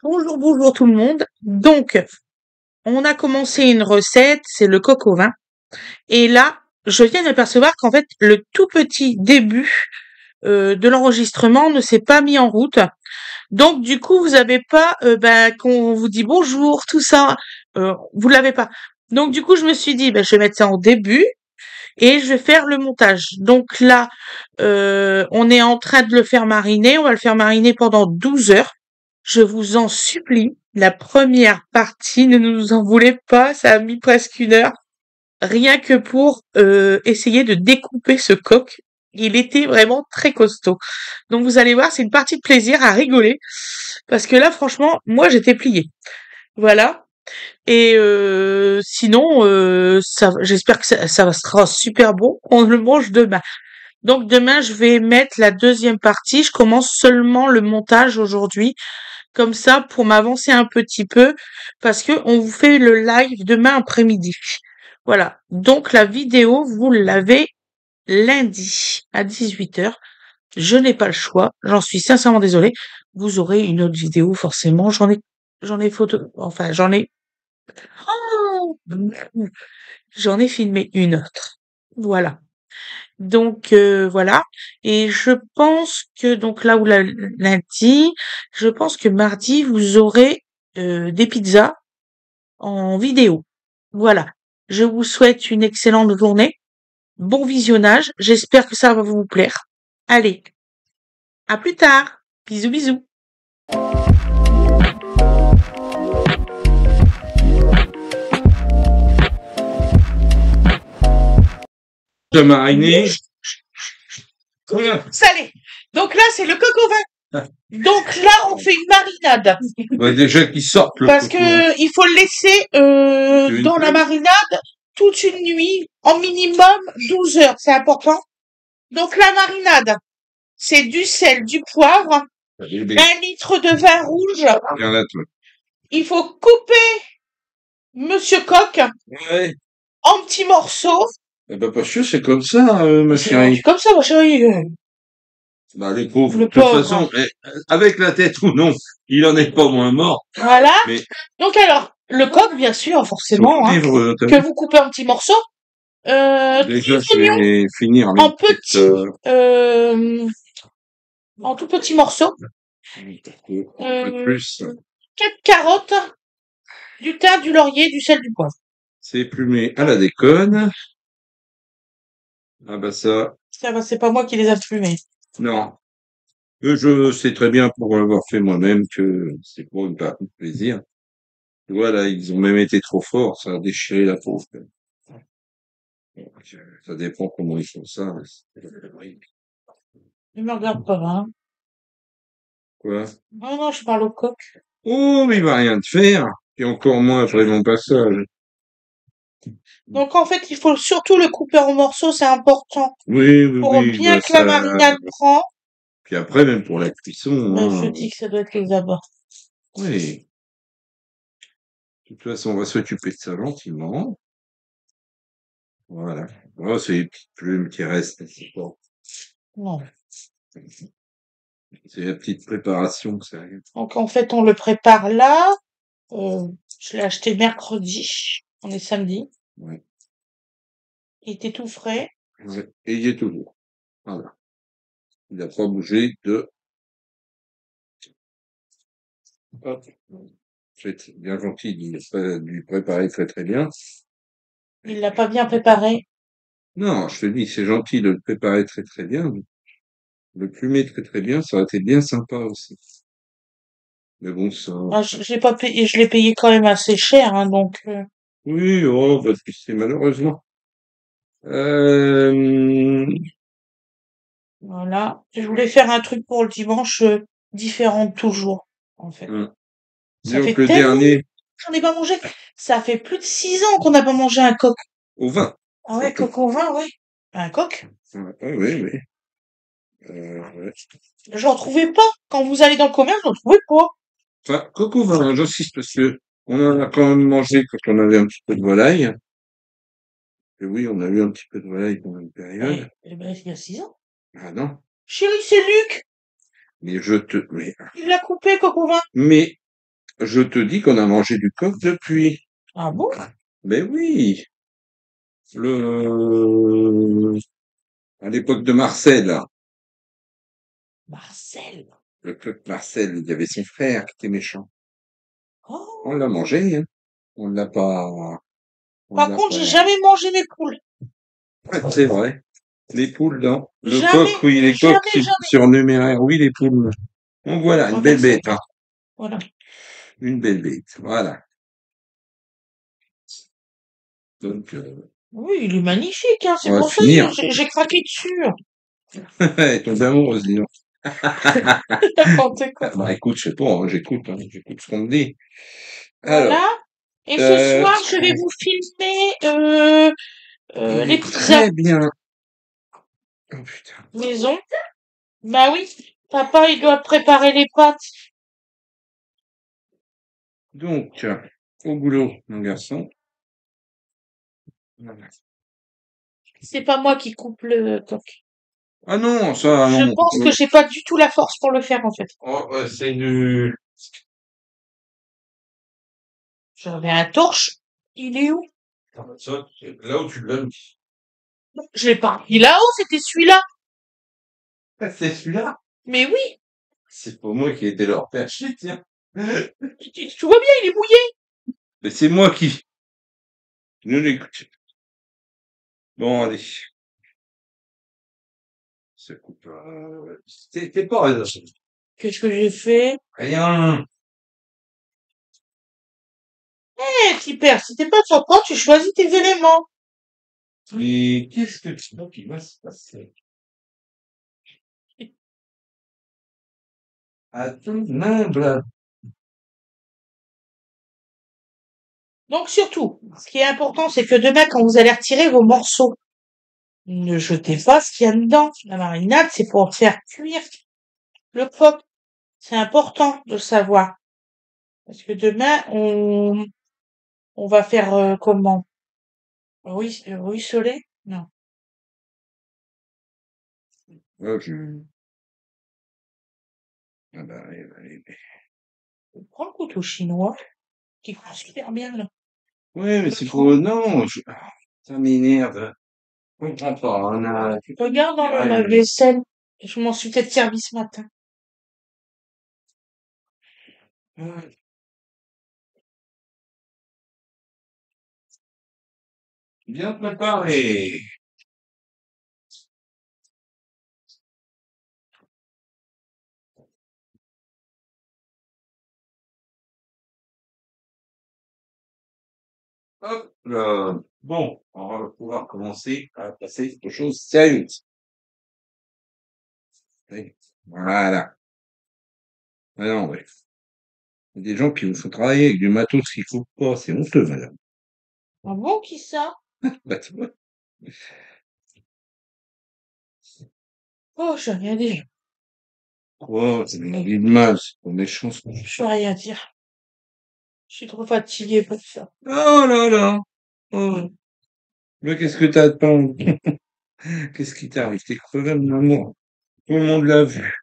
Bonjour, bonjour tout le monde. Donc, on a commencé une recette, c'est le coq au vin. Et là, je viens d'apercevoir qu'en fait, le tout petit début de l'enregistrement ne s'est pas mis en route. Donc, du coup, vous avez pas, qu'on vous dit bonjour, tout ça, vous l'avez pas. Donc, du coup, je me suis dit, je vais mettre ça en début et je vais faire le montage. Donc là, on est en train de le faire mariner. On va le faire mariner pendant 12 heures. Je vous en supplie, la première partie, ne nous en voulez pas, ça a mis presque 1 heure, rien que pour essayer de découper ce coq. Il était vraiment très costaud. Donc vous allez voir, c'est une partie de plaisir à rigoler, parce que là, franchement, moi, j'étais pliée. Voilà. Et sinon, j'espère que ça sera super bon. On le mange demain. Donc demain, je vais mettre la deuxième partie. Je commence seulement le montage aujourd'hui, comme ça pour m'avancer un petit peu, parce que on vous fait le live demain après-midi. Voilà. Donc la vidéo, vous l'avez lundi à 18 heures. Je n'ai pas le choix. J'en suis sincèrement désolée. Vous aurez une autre vidéo forcément. J'en ai photo. Enfin, Oh j'en ai filmé une autre. Voilà. Donc voilà. Et je pense que donc là où lundi, je pense que mardi vous aurez des pizzas en vidéo. Voilà. Je vous souhaite une excellente journée. Bon visionnage. J'espère que ça va vous plaire. Allez, à plus tard. Bisous bisous. De mariner. Salé. Donc là, c'est le coq au vin. Donc là, on fait une marinade. Ouais, déjà qu'ils sortent le Parce coco. que il faut le laisser dans la marinade toute une nuit, en minimum 12 heures, c'est important. Donc la marinade, c'est du sel, du poivre, 1 litre de vin rouge. Viens là, toi. Il faut couper Monsieur Coq Ouais. en petits morceaux. Eh ben, parce que c'est comme ça, ma chérie. C'est comme ça, ma chérie. Bah, les pauvres. Le De toute pauvre. façon, avec la tête ou non, il en est pas moins mort. Voilà. Mais Donc alors, le coq, bien sûr, forcément, faut vivre, t'as que vu. vous coupez en petits morceaux. Déjà, Petits oignons je vais finir en en tout petits morceaux. un peu plus. 4 carottes, du thym, du laurier, du sel, du poivre. C'est plumé à la déconne. Ah bah ça, Ça va, c'est pas moi qui les a plumés. non. Je sais très bien pour l'avoir fait moi-même que c'est pour une partie de plaisir. Voilà, ils ont même été trop forts, ça a déchiré la peau. Ça dépend comment ils font ça. Ne me regarde pas, hein. Quoi? Non, non, je parle au coq. Oh, mais il va rien te faire. Et encore moins après mon passage. Donc, en fait, il faut surtout le couper en morceaux, c'est important. Oui, oui, Pour oui, bien bah que la ça. marinade prend. Puis après, même pour la cuisson, Je hein. dis que ça doit être les abords. Oui. De toute façon, on va s'occuper de ça gentiment. Voilà. Oh, c'est les petites plumes qui restent, c'est bon. Non. C'est la petite préparation, ça arrive. Donc, en fait, on le prépare là. Je l'ai acheté mercredi. On est samedi. Ouais. Il était tout frais. Ouais. Et il y est toujours. Voilà. Il n'a pas bougé de. Hop. C'est bien gentil de lui préparer très très bien. Il l'a pas bien préparé. Non, je te dis, c'est gentil de le préparer très très bien. Le plumer très très bien, ça aurait été bien sympa aussi. Mais bon, ça. Ah, j'ai pas payé, je l'ai payé quand même assez cher, hein, donc. Oui, oh, parce que c'est malheureusement. Euh... Voilà. Je voulais faire un truc pour le dimanche différent de toujours, en fait. Ça Disons fait que le tellement dernier, que j'en ai pas mangé. Ça fait plus de 6 ans qu'on n'a pas mangé un coq. au vin. Ah ouais, Surtout. coq au vin, oui. Un coq. Ouais, oui, oui. Ouais. J'en trouvais pas. Quand vous allez dans le commerce, j'en trouvais pas. Enfin, coq au vin, hein, j'insiste parce que on en a quand même mangé quand on avait un petit peu de volaille. Et oui, on a eu un petit peu de volaille pendant une période. Il y a 6 ans. Ah non. Chérie, c'est Luc. Mais je te, Il l'a coupé, coq au vin. mais Je te dis qu'on a mangé du coq depuis. Ah bon? Ben oui, le à l'époque de Marcel, Marcel. le coq Marcel, il y avait son frère qui était méchant. On l'a Oh. mangé, hein. On l'a pas, on Par l'a contre, pas. j'ai jamais mangé mes poules. C'est vrai. Les poules, non. Le coq, Jamais, oui, les coqs jamais, jamais. surnuméraires, oui, les poules. Donc voilà, On une va faire belle ça. bête, hein. Voilà. Une belle bête. Voilà. Donc, Oui, il est magnifique, hein. on C'est va pour ça finir. que j'ai craqué dessus. Elle tombe amoureuse, dis donc. N'importe quoi. Bah écoute, je sais pas, hein, j'écoute ce qu'on me dit. Alors, Voilà. Et ce euh, soir, je vais vous filmer il les est pizzas très bien. Oh putain. maison. Bah oui, papa, il doit préparer les pâtes. Donc, au boulot, mon garçon. Voilà. C'est pas moi qui coupe le coq. Ah non, ça, Je non. pense que j'ai pas du tout la force pour le faire, en fait. Oh, c'est du... J'avais un torche. Il est où? Ah, bah, ça, c'est là où tu l'as mis. Je l'ai pas mis là-haut, c'était celui-là. Ah, c'est celui-là. Mais oui, C'est pas moi qui ai été leur perché, tiens. tu vois bien, il est mouillé. Mais c'est moi qui... Ne l'écoute. Bon, allez. Ça coupe. T'es pas raison. Qu'est-ce que j'ai fait? Rien. Eh, petit père, si t'es pas content, tu choisis tes éléments. Mais qu'est-ce que tu vois qui va se passer? À ton humble. Donc surtout, ce qui est important, c'est que demain, quand vous allez retirer vos morceaux, ne jetez pas ce qu'il y a dedans. La marinade, c'est pour faire cuire le coq. C'est important de le savoir. Parce que demain, on va faire comment? Ruisseler? Non. Je... Ah bah, Prends le couteau chinois, qui coupe super bien là. ouais, mais c'est pour... Non, ça m'énerve. Je comprends pas. On a... Regarde dans le Ouais, lave-vaisselle. Je m'en suis peut-être servi ce matin. bien préparé. Hop là. Bon, on va pouvoir commencer à passer aux choses sérieuses. Oui. Voilà. Ah non, ouais. Il y a des gens qui vous font travailler avec du matos qui coupe pas. C'est honteux, madame. Ah bon, qui ça? Bah, tu vois. Oh, je vais rien dire. Quoi? C'est une vie de mal. C'est pas méchant, ça. Je vais rien dire. Je suis trop fatiguée pour ça. Oh là là. Oh. Mais qu'est-ce que t'as de temps? Qu'est-ce qui t'arrive? T'es crevé, mon amour. Tout le monde l'a vu.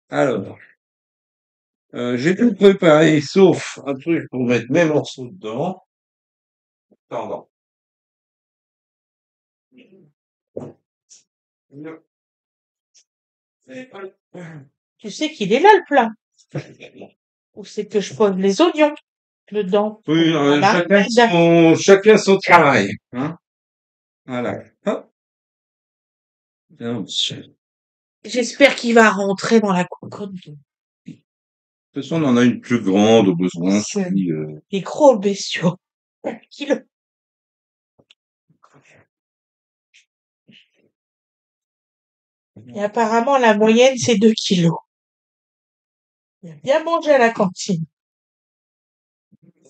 Alors, j'ai tout préparé, sauf un truc pour mettre mes morceaux dedans. Pardon. Tu sais qu'il est là le plat. Ou c'est que je pose les oignons dedans. Oui, La marinade. chacun son travail, hein. Voilà. Hop. Bien, monsieur. De J'espère qu'il va rentrer dans la cocotte. toute façon, on en a une plus grande au besoin, C'est puis, des gros bestiaux. Kilo. Et apparemment, la moyenne, c'est 2 kilos. Il a bien mangé à la cantine.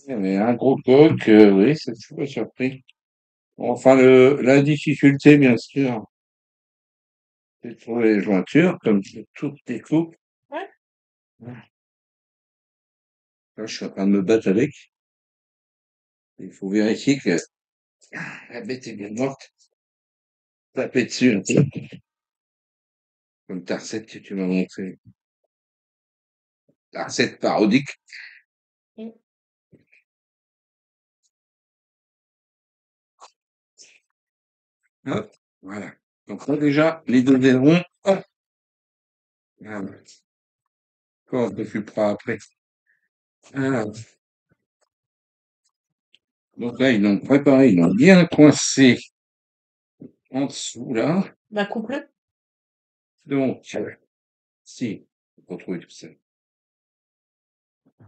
mais un gros coq, oui, ça, je suis pas surpris. Enfin, la difficulté, bien sûr, c'est de trouver les jointures, comme toutes les coupes. Ouais. Là, je suis en train de me battre avec. Il faut vérifier que la bête est bien morte. Taper dessus, un peu. Comme ta recette que tu m'as montré. La recette parodique. Hop, voilà. Donc là, déjà, les deux ailerons, hop, voilà. Encore un peu plus près après. Voilà. Donc là, ils l'ont préparé, ils l'ont bien coincé en dessous, là. Bah, coupe-le. Donc, si, faut retrouver tout ça.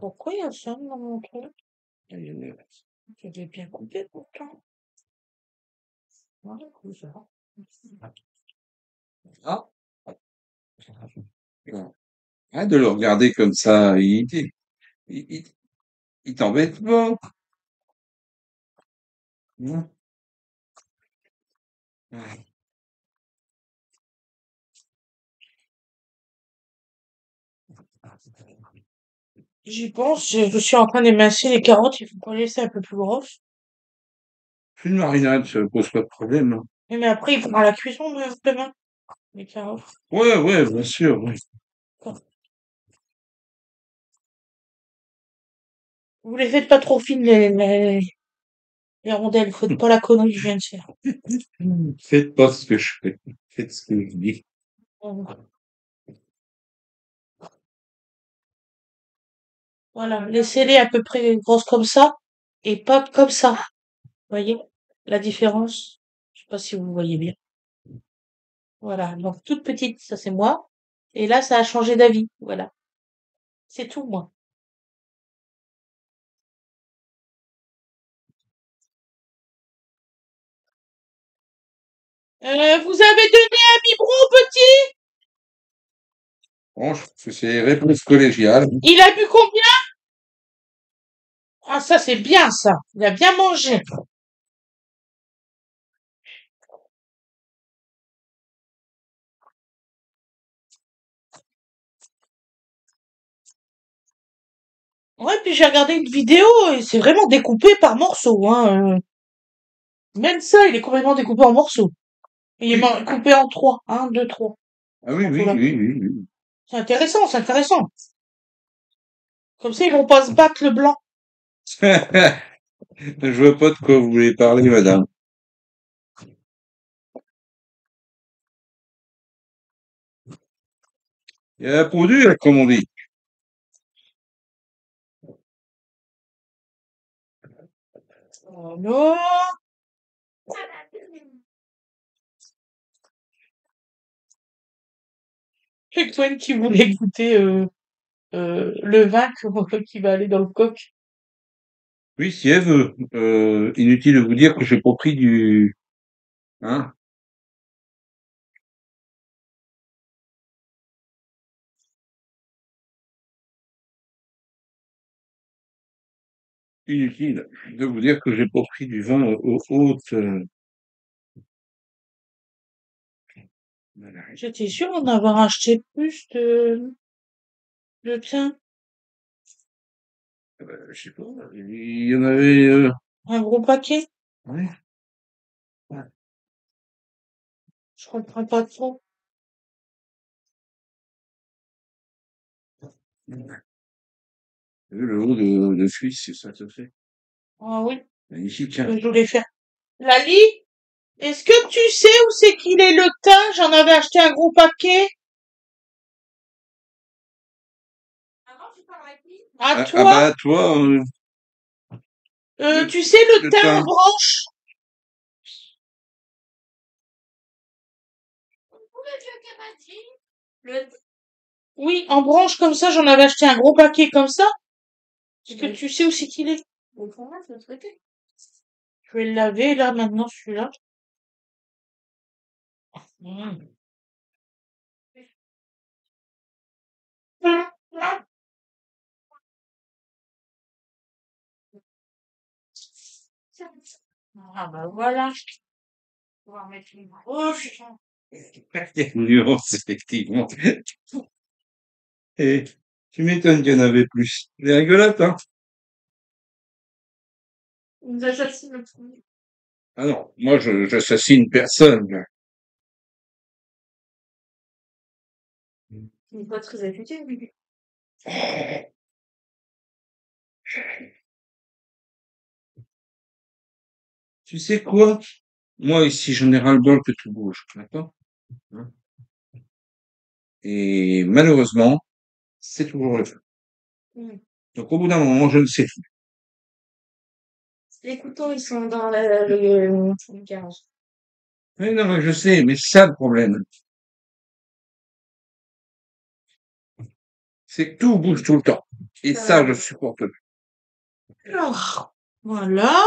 Pourquoi il y a ça dans mon truc? Il y en a- J'avais bien coupé pourtant. Voilà, comme ça. Ah, voilà. Arrête de le regarder comme ça, il, il t'embête pas. Hein. Ouais. J'y pense, je suis en train d'émincer les carottes, il faut pas les laisser un peu plus grosses. Une marinade, ça pose pas de problème, hein. Mais après, il faudra la cuisson demain, les carottes. Ouais, ouais, bien sûr, oui. Vous les faites pas trop fines, les rondelles, faites pas la connerie que je viens de faire. Faites pas ce que je fais. Faites ce que je dis. Voilà, laissez-les à peu près grosses comme ça, et pas comme ça. Vous voyez la différence? Je sais pas si vous voyez bien. Voilà, donc toute petite, ça c'est moi. Et là, ça a changé d'avis. Voilà, c'est tout moi. Vous avez donné un biberon petit? Bon, je trouve que c'est les réponses collégiales. Il a bu combien? Ah, ça c'est bien ça. Il a bien mangé. Ouais, puis j'ai regardé une vidéo et c'est vraiment découpé par morceaux, hein. Même ça, il est complètement découpé en morceaux. Il est Oui. coupé en trois. Un, deux, trois. Ah oui, oui, Voilà. oui, oui, oui. C'est intéressant, c'est intéressant. Comme ça, ils vont pas se battre le blanc. Je vois pas de quoi vous voulez parler, madame. Il y a la peau dure, comme on dit. Oh non! C'est Gwen qui voulait goûter le vin qui va aller dans le coq. Oui, si elle veut. Inutile de vous dire que j'ai pas pris du... Hein? Inutile de vous dire que j'ai pas pris du vin aux hautes... voilà. J'étais sûre d'en avoir acheté plus de tiens, Je sais pas, il y en avait... un gros paquet. ouais. Ouais. Je comprends pas trop. Le haut de Suisse, c'est ça, tout fait. Ah oui, Magnifique, ce hein. que je voulais faire. Lali, est-ce que tu sais où c'est qu'il est le thym? J'en avais acheté un gros paquet. À Ah toi, bah, toi, le, tu sais le le thym en teint. branche? Oui, en branche comme ça, j'en avais acheté un gros paquet comme ça. Est-ce que tu sais où c'est qu'il est? Je vais le laver là maintenant celui-là. Mmh. Ah bah voilà. On va mettre une broche. Il y a une nuance, effectivement. Et tu m'étonnes qu'il y en avait plus. Les rigolotes, hein? Nous assassine le premier. Ah non, moi, j'assassine personne. Il n'est pas très affûté, lui. Tu sais quoi? Moi, ici, j'en ai ras-le-bol que tout bouge, d'accord? Hein. Et malheureusement, c'est toujours le cas. Mm. Donc, au bout d'un moment, je ne sais plus. Les couteaux, ils sont dans le garage. Mais non, mais je sais, mais c'est ça le problème. C'est que tout bouge tout le temps. Et ça, je supporte plus. Alors, voilà.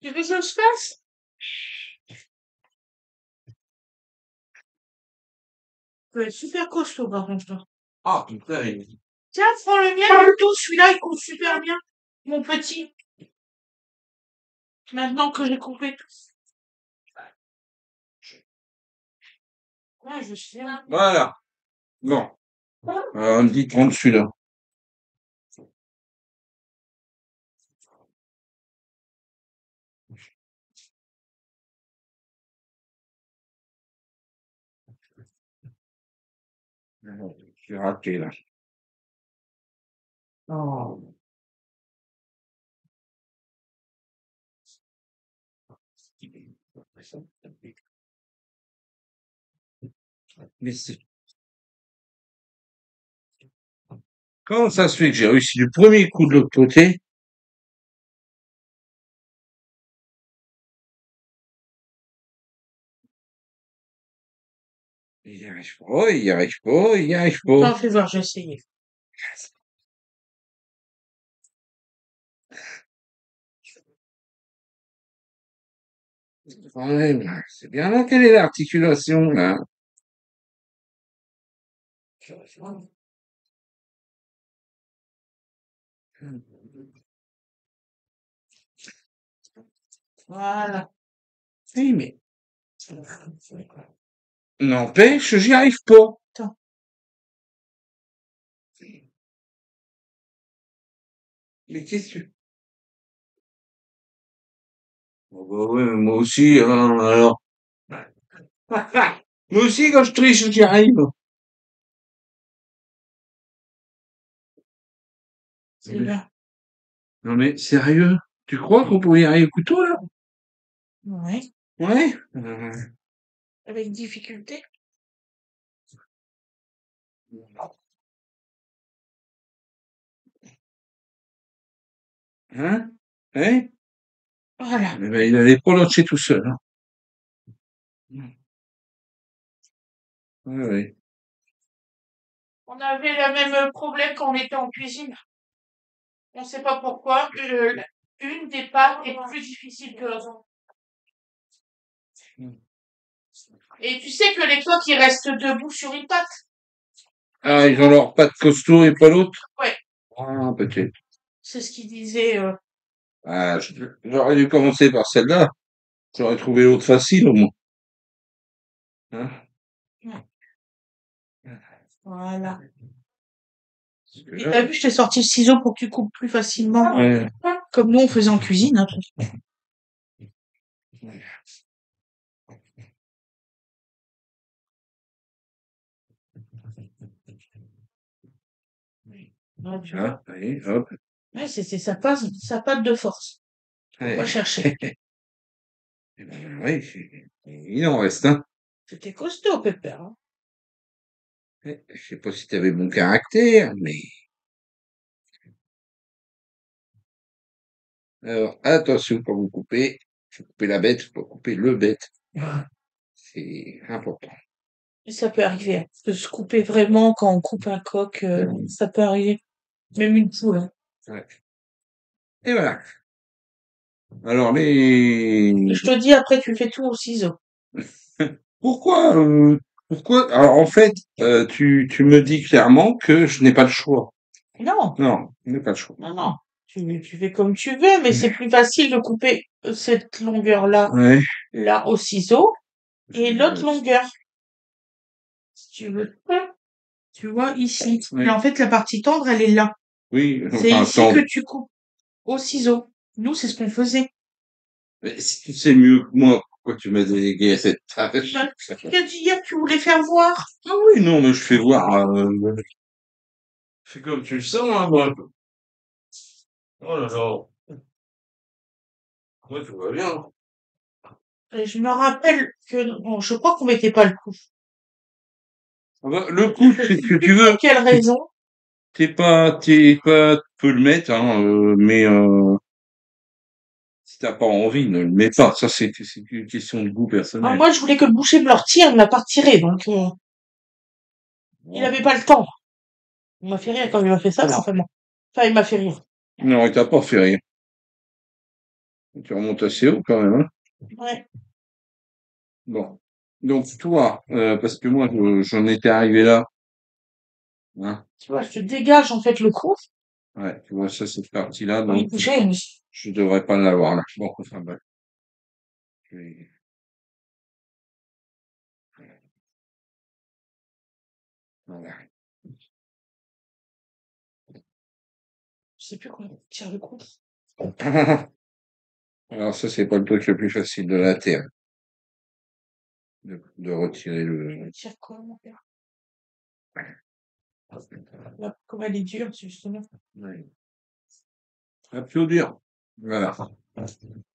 Tu veux que je le fasse? Ça va être super costaud, par contre. Ah, putain, Tiens, prends le mien, plutôt. Celui-là, il compte super bien. Mon petit. Maintenant que j'ai coupé tout. Ouais, je sais. voilà. Bon. Alors, on me dit 30 celui-là. J'ai raté, là. Oh. Mais c'est... Comment ça se fait que j'ai réussi du premier coup de l'autre côté? Il y arrive pas, il y arrive pas, il y arrive Enfin, pas. fais voir, j'ai essayé. Ouais, là, c'est bien là, quelle est l'articulation, là? Voilà. Oui, mais n'empêche, j'y arrive pas. Attends. Mais qu'est-ce que... Oh, bah ouais, mais moi aussi, hein, alors. Moi aussi, quand je triche, j'y arrive. C'est bien. Non mais, sérieux? Tu crois qu'on pourrait y arriver au couteau, là? Ouais. Ouais? Avec difficulté. Hein? Hein? Voilà. Eh ben, il allait pas lâcher tout seul, hein. Ouais, ouais. On avait le même problème quand on était en cuisine. On sait pas pourquoi. Une des pâtes est plus difficile que l'autre. Et tu sais que les coqs, ils restent debout sur une patte. Ah, ils ont leur patte costaud et pas l'autre? Ouais. Ah, peut-être. C'est ce qu'il disait. Ah, j'aurais dû commencer par celle-là. J'aurais trouvé l'autre facile, au moins. Hein? Ouais. Voilà. Parce que Et là, t'as vu, je t'ai sorti le ciseau pour que tu coupes plus facilement. ouais. Comme nous, on faisait en cuisine. Hein. Ouais, tu vois. Ah, allez, hop. Ouais, c'est sa patte de force. Faut Ouais. pas chercher. Eh ben, oui, il en reste, hein. C'était costaud, Pépère. Hein. Je sais pas si t'avais mon caractère, mais... Alors, attention quand vous coupez. Faut couper la bête, faut pas couper le bête. C'est important. Et ça peut arriver. Hein. De se couper vraiment quand on coupe un coq, ça peut arriver. Même une poule. Hein. Ouais. Et voilà. Alors, les... Et je te dis, après, tu fais tout au ciseau. Pourquoi, pourquoi... Alors, en fait, tu me dis clairement que je n'ai pas le choix. Non, Non, je n'ai pas le choix. non, non. Tu fais comme tu veux, mais c'est plus facile de couper cette longueur-là, Ouais. là, au ciseau, et l'autre longueur, si tu veux. Tu vois, ici. Oui. Et en fait, la partie tendre, elle est là. Oui, C'est enfin, ici attends. que tu coupes au ciseau. Nous, c'est ce qu'on faisait. Mais si tu sais mieux que moi Pourquoi tu m'as délégué à cette tâche? Bah, tu as dit hier que tu voulais faire voir. Ah oui, non, mais je fais voir, fais comme tu le sens, hein, moi. Oh là là. Moi, tout va bien. Et je me rappelle que, bon, je crois qu'on mettait pas le coup. Ah bah, le coup, Je c'est sais ce que plus tu veux. pour quelle raison. Tu peux le mettre, hein, mais si t'as pas envie, ne le mets pas. Ça, c'est une question de goût Alors personnel. moi, je voulais que le boucher me le retire, il me l'a pas retiré, donc il avait pas le temps. Il m'a fait rire quand il m'a fait ça, mais enfin bon. Enfin, il m'a fait rire. Non, il t'a pas fait rire. Tu remontes assez haut quand même, hein. Ouais. Bon. Donc, toi, parce que moi, j'en étais arrivé là, hein. Tu vois, je te dégage en fait le coup. Ouais, tu vois, ça, cette partie-là, Oui, donc, j'aime. je devrais pas l'avoir là. Bon, enfin, bref. Je vais- Voilà. Je sais plus comment tire le coup. Alors, ça, c'est pas le truc le plus facile de la Terre, de retirer le... Je tire comment? Là, comme elle est dure, justement. Ouais. Applaudir. Voilà.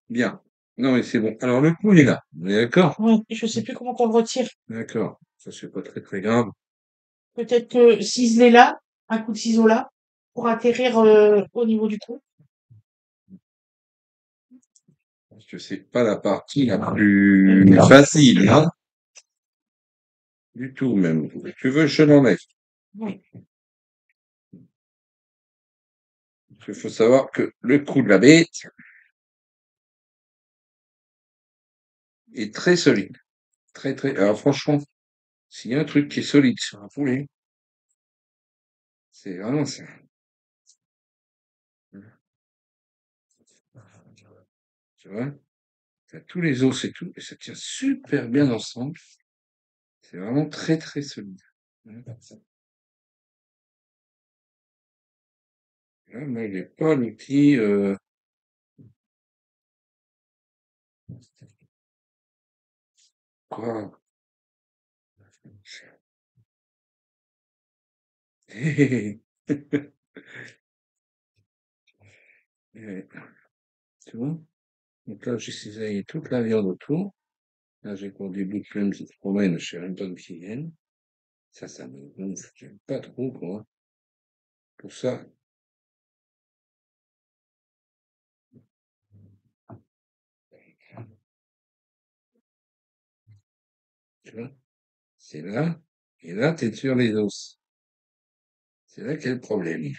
Bien. Non, mais c'est bon. Alors, le coup, il est là. On est d'accord? Ouais, et je sais plus comment qu'on le retire. D'accord. Ça, c'est pas très, très grave. Peut-être que ciseler là, un coup de ciseau là, pour atterrir au niveau du cou. Parce que c'est pas la partie la plus facile, hein. Du tout, même. Si tu veux, je l'enlève. Oui. Parce qu'il faut savoir que le cou de la bête est très solide. Très, très. Alors, franchement, s'il y a un truc qui est solide sur un poulet, c'est vraiment ça. Tu vois? T'as tous les os et tout, et ça tient super bien ensemble. C'est vraiment très, très solide. Là, moi, j'ai pas l'outil, quoi. Tu vois? Donc là, j'ai cisaillé toute la viande autour. Là, j'ai encore des bouts de plumes qui se promènent, je sais même pas d'où ils viennent. Ça me gonfle. J'aime pas trop, quoi. Pour ça, tu vois, c'est là, et là, t'es sur les os. C'est là qu'est le problème.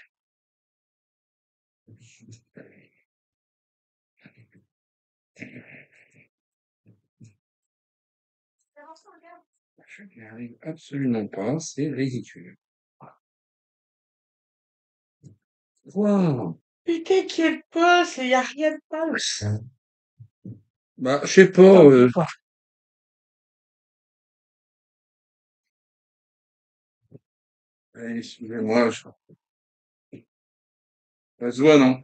Je n'y arrive absolument pas, c'est ridicule. Waouh! Putain, quel poste, il y a rien de mal. Bah, je sais pas, Tant pis, quoi. allez, excusez-moi, ça se voit, non?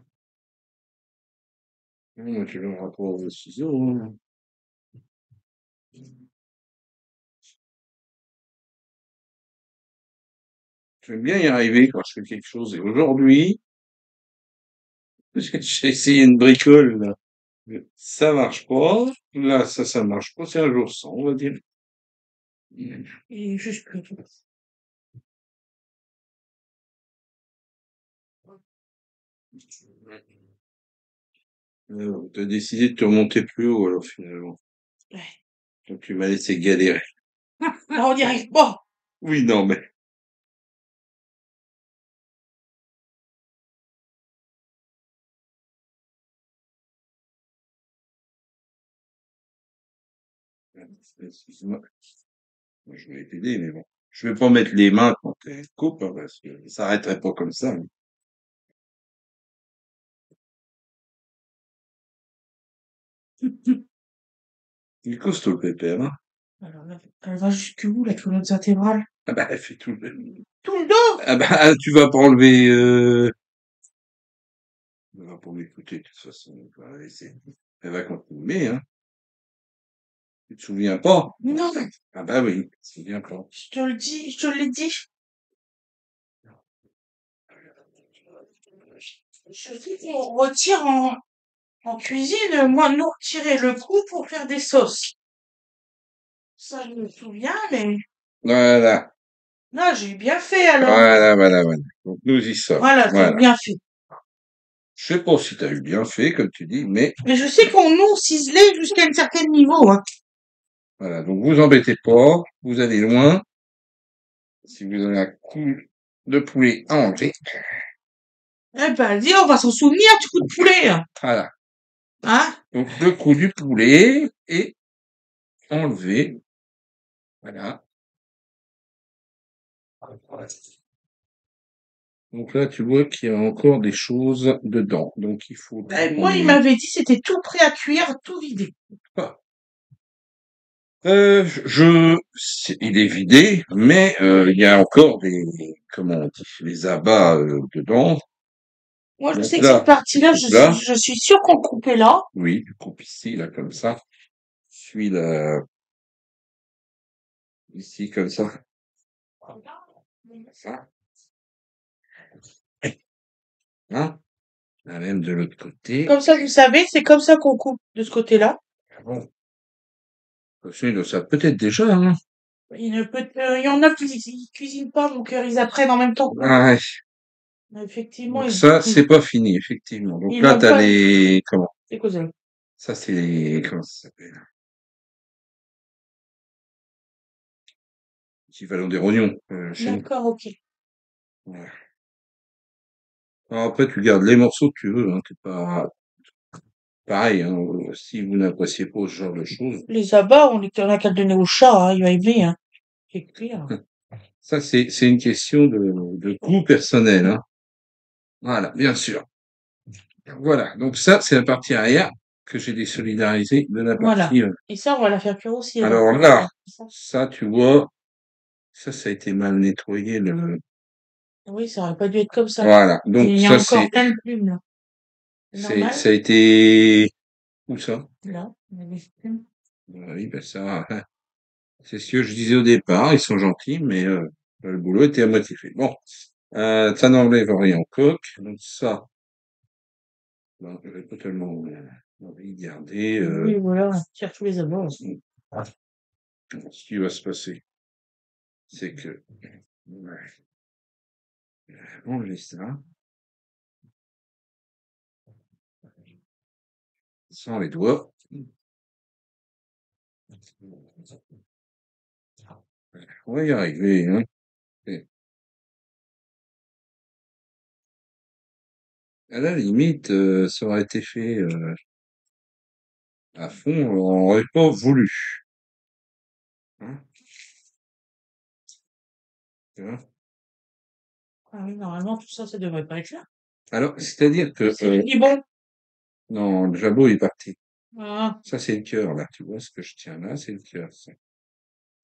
Non, tu le rapport au ciseau, hein. J'aime bien y arriver quand je fais quelque chose. Et aujourd'hui, j'ai essayé une bricole, là. Ça marche pas. Là, ça marche pas. C'est un jour sans, on va dire. Et juste que T'as décidé de te remonter plus haut, alors, finalement. ouais. Donc, tu m'as laissé galérer. Là, on y arrive pas. Oui, non, mais. Excuse-moi. Moi, je voulais t'aider, mais bon. Je vais pas mettre les mains quand tu coupes, hein, parce que ça s'arrêterait pas comme ça, hein. Il est costaud, le pépère, hein. Alors là, elle va jusqu'où, la colonne vertébrale? Ah bah, elle fait tout Tout le dos! ah bah, tu vas pas enlever, elle va pas m'écouter, de toute façon. Elle va continuer, hein. Tu te souviens pas? Non, Ah bah oui, tu te souviens pas. je te le dis, je te l'ai dit. Je sais qu'on retire en cuisine, moi, nous retirer le cou pour faire des sauces. Ça, je me souviens, mais Voilà, là, j'ai bien fait alors. voilà. Donc nous y sommes. Voilà, j'ai Voilà. bien fait. Je sais pas si tu as eu bien fait, comme tu dis, mais Mais je sais qu'on nous ciselait jusqu'à un certain niveau, hein. voilà. Donc vous embêtez pas, vous allez loin. Si vous avez un coup de poulet à enlever, Eh ben, dis, on va s'en souvenir du coup de poulet, hein. voilà. Hein? Donc le coup du poulet est enlevé. Voilà. Donc là, tu vois qu'il y a encore des choses dedans. Donc il faut Ben, moi, il trouver. m'avait dit c'était tout prêt à cuire, tout vidé. Ah. Il est vidé, mais il y a encore des, comment on dit, les abats dedans. Moi, je Donc sais que cette là, tu partie-là, coupes là. je suis sûre qu'on coupait là. Oui, tu coupes ici, là, comme ça. Suis là, ici, comme ça. Ça. Hein? La même de l'autre côté. Comme ça, vous savez, c'est comme ça qu'on coupe de ce côté-là. Ah bon. Ils le savent peut-être déjà, hein. Il y en a qui cuisinent pas, donc ils apprennent en même temps que moi. Ah, ouais. Mais effectivement, Donc ça, c'est pas fini, effectivement. Donc là, l'ont t'as pas. les, comment? C'est quoi ça? Ça, c'est les, comment ça s'appelle? L'équivalent des rognons, chez nous. D'accord, ok. Ouais. Alors après, tu gardes les morceaux que tu veux, hein. T'es pas, pareil, hein. Si vous n'appréciez pas ce genre de choses, Les abats, on a qu'à le donner au chat, hein, il va aimer, hein. C'est clair. ça, c'est une question de goût personnel, hein. Voilà, bien sûr. Voilà. Donc ça, c'est la partie arrière que j'ai désolidarisée de la Voilà. partie, Et ça, on va la faire cuire aussi, alors. alors là, ça, tu vois, ça a été mal nettoyé, Oui, ça aurait pas dû être comme ça. voilà. Donc Il y a ça, encore plein de plumes, là. Normal? ça a été, où ça? Là, il y a des plumes. Oui, ben ça, c'est ce que je disais au départ. Ils sont gentils, mais le boulot était à moitié fait. Bon, ça n'enlève rien au coq. Donc ça, ben, je vais totalement y garder. Oui, voilà, on tire tous les abats. Ce qui va se passer, c'est que ouais, enlever ça sans les doigts. On va y arriver, hein. Et à la limite, ça aurait été fait à fond, on n'aurait pas voulu. Hein, tu vois. Ah oui, normalement, tout ça, ça devrait pas être là. Alors, c'est-à-dire que C'est du bon. non, le jabot est parti. Ah, Ça, c'est le cœur, là. Tu vois ce que je tiens là, c'est le cœur. Ça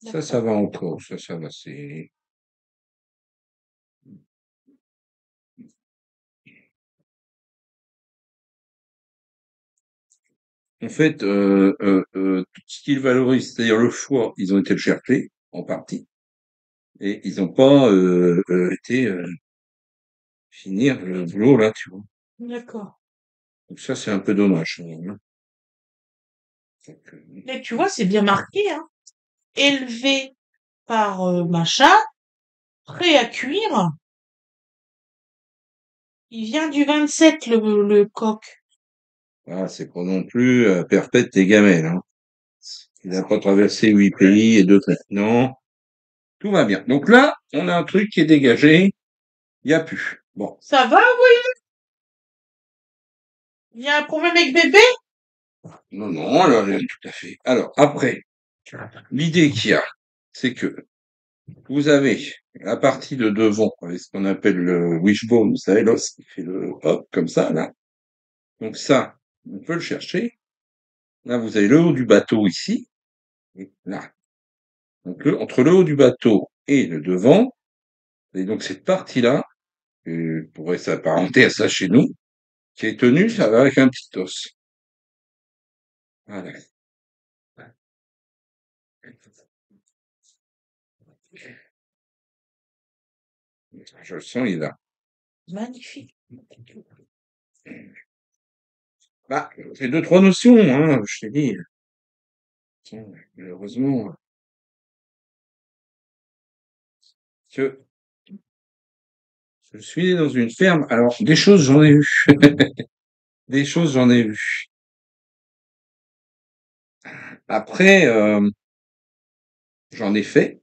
d'accord. va encore. Ça va. C'est. En fait, tout ce qu'ils valorisent, c'est-à-dire le foie, ils ont été le chercher, en partie, et ils n'ont pas été finir le boulot, là, tu vois. D'accord. Donc ça, c'est un peu dommage, quand même, hein. Donc, Mais tu vois, c'est bien marqué, hein. Élevé par machin, prêt à cuire. Il vient du 27, le coq. voilà, c'est pas non plus perpète et gamelle, hein. Il n'a pas traversé 8 pays et 2 continents. Tout va bien. Donc là, on a un truc qui est dégagé. Il n'y a plus. Bon. Ça va, oui? Il y a un problème avec bébé? Non, non, alors, tout à fait. Alors, après, l'idée qu'il y a, c'est que vous avez la partie de devant, avec ce qu'on appelle le wishbone, vous savez, l'os qui fait le hop, comme ça, là. Donc ça, on peut le chercher. Là, vous avez le haut du bateau ici. Et là. Donc, entre le haut du bateau et le devant, et donc cette partie-là, pourrait s'apparenter à ça chez nous, qui est tenue, ça va avec un petit os. Voilà. Je le sens, il est là. Magnifique. Bah, j'ai deux, trois notions, hein, je t'ai dit. Tiens, malheureusement, que je suis dans une ferme. Alors, des choses, j'en ai vu. Des choses, j'en ai vu. Après, j'en ai fait,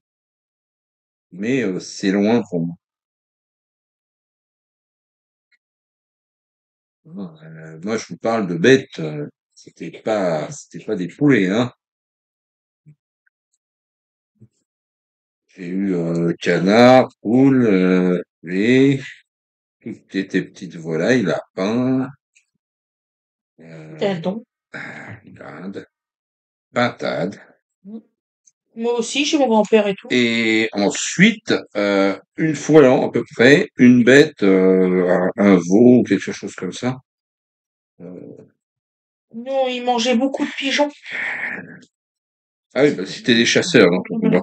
mais c'est loin pour moi. Moi, je vous parle de bêtes. C'était pas des poulets, hein. J'ai eu canard, poule, poulet, toutes tes petites volailles, lapins, euh, Dindon. dinde, pintade. Moi aussi, chez mon grand-père et tout. Et ensuite, une fois l'an à peu près, une bête, un veau ou quelque chose comme ça. Euh, Nous, il mangeait beaucoup de pigeons. ah oui, bah, c'était des chasseurs, donc Voilà.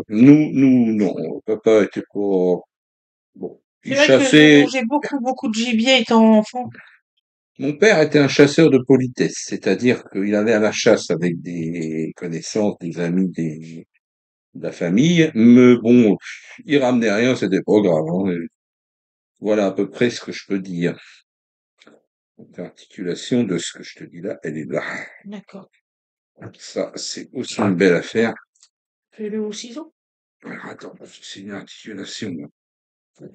non, papa était pas, bon, il C'est vrai que je chassait, mangeais beaucoup de gibier étant enfant. mon père était un chasseur de politesse, c'est-à-dire qu'il allait à la chasse avec des connaissances, des amis, de la famille, mais bon, il ramenait rien, c'était pas grave, hein, et voilà à peu près ce que je peux dire. Donc, l'articulation de ce que je te dis là, elle est là. D'accord. Ça, c'est aussi une belle affaire. Fais-le au ciseau. Alors, attends, c'est une articulation, là.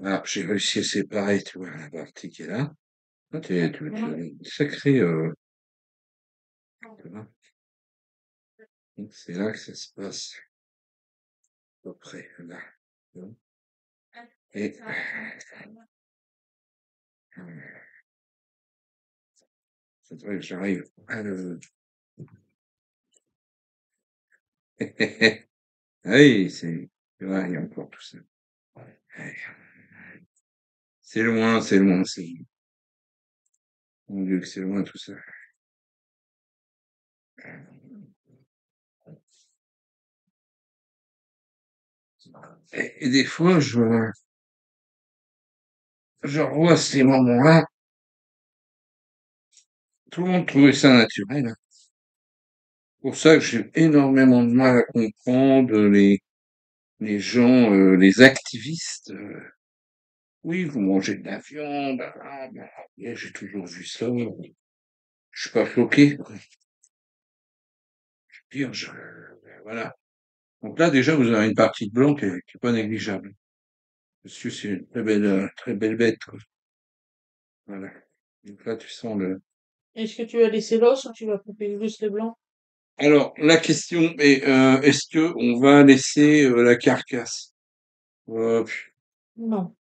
Ah, j'ai réussi à séparer, tu vois, la partie qui est là. Ah, une sacrée, tu vois. Donc, c'est là que ça se passe, à peu près, là. Et, faudrait que j'arrive à le, ah oui, tu vois, il y a encore tout ça. Ouais. C'est loin, c'est loin, c'est loin. Mon Dieu, que c'est loin tout ça. Et des fois, je revois ces moments-là. Tout le monde trouvait ça naturel, hein. Pour ça que j'ai énormément de mal à comprendre les gens, les activistes. Oui, vous mangez de la viande, et j'ai toujours vu ça. Je suis pas choqué. Pire, voilà. Donc là, déjà, vous avez une partie de blanc qui est pas négligeable. Parce que c'est une très belle bête, quoi. Voilà. Donc là, tu sens le. Est-ce que tu vas laisser l'os ou tu vas couper juste les blancs? Alors, la question est, est-ce que on va laisser la carcasse? Euh, Non.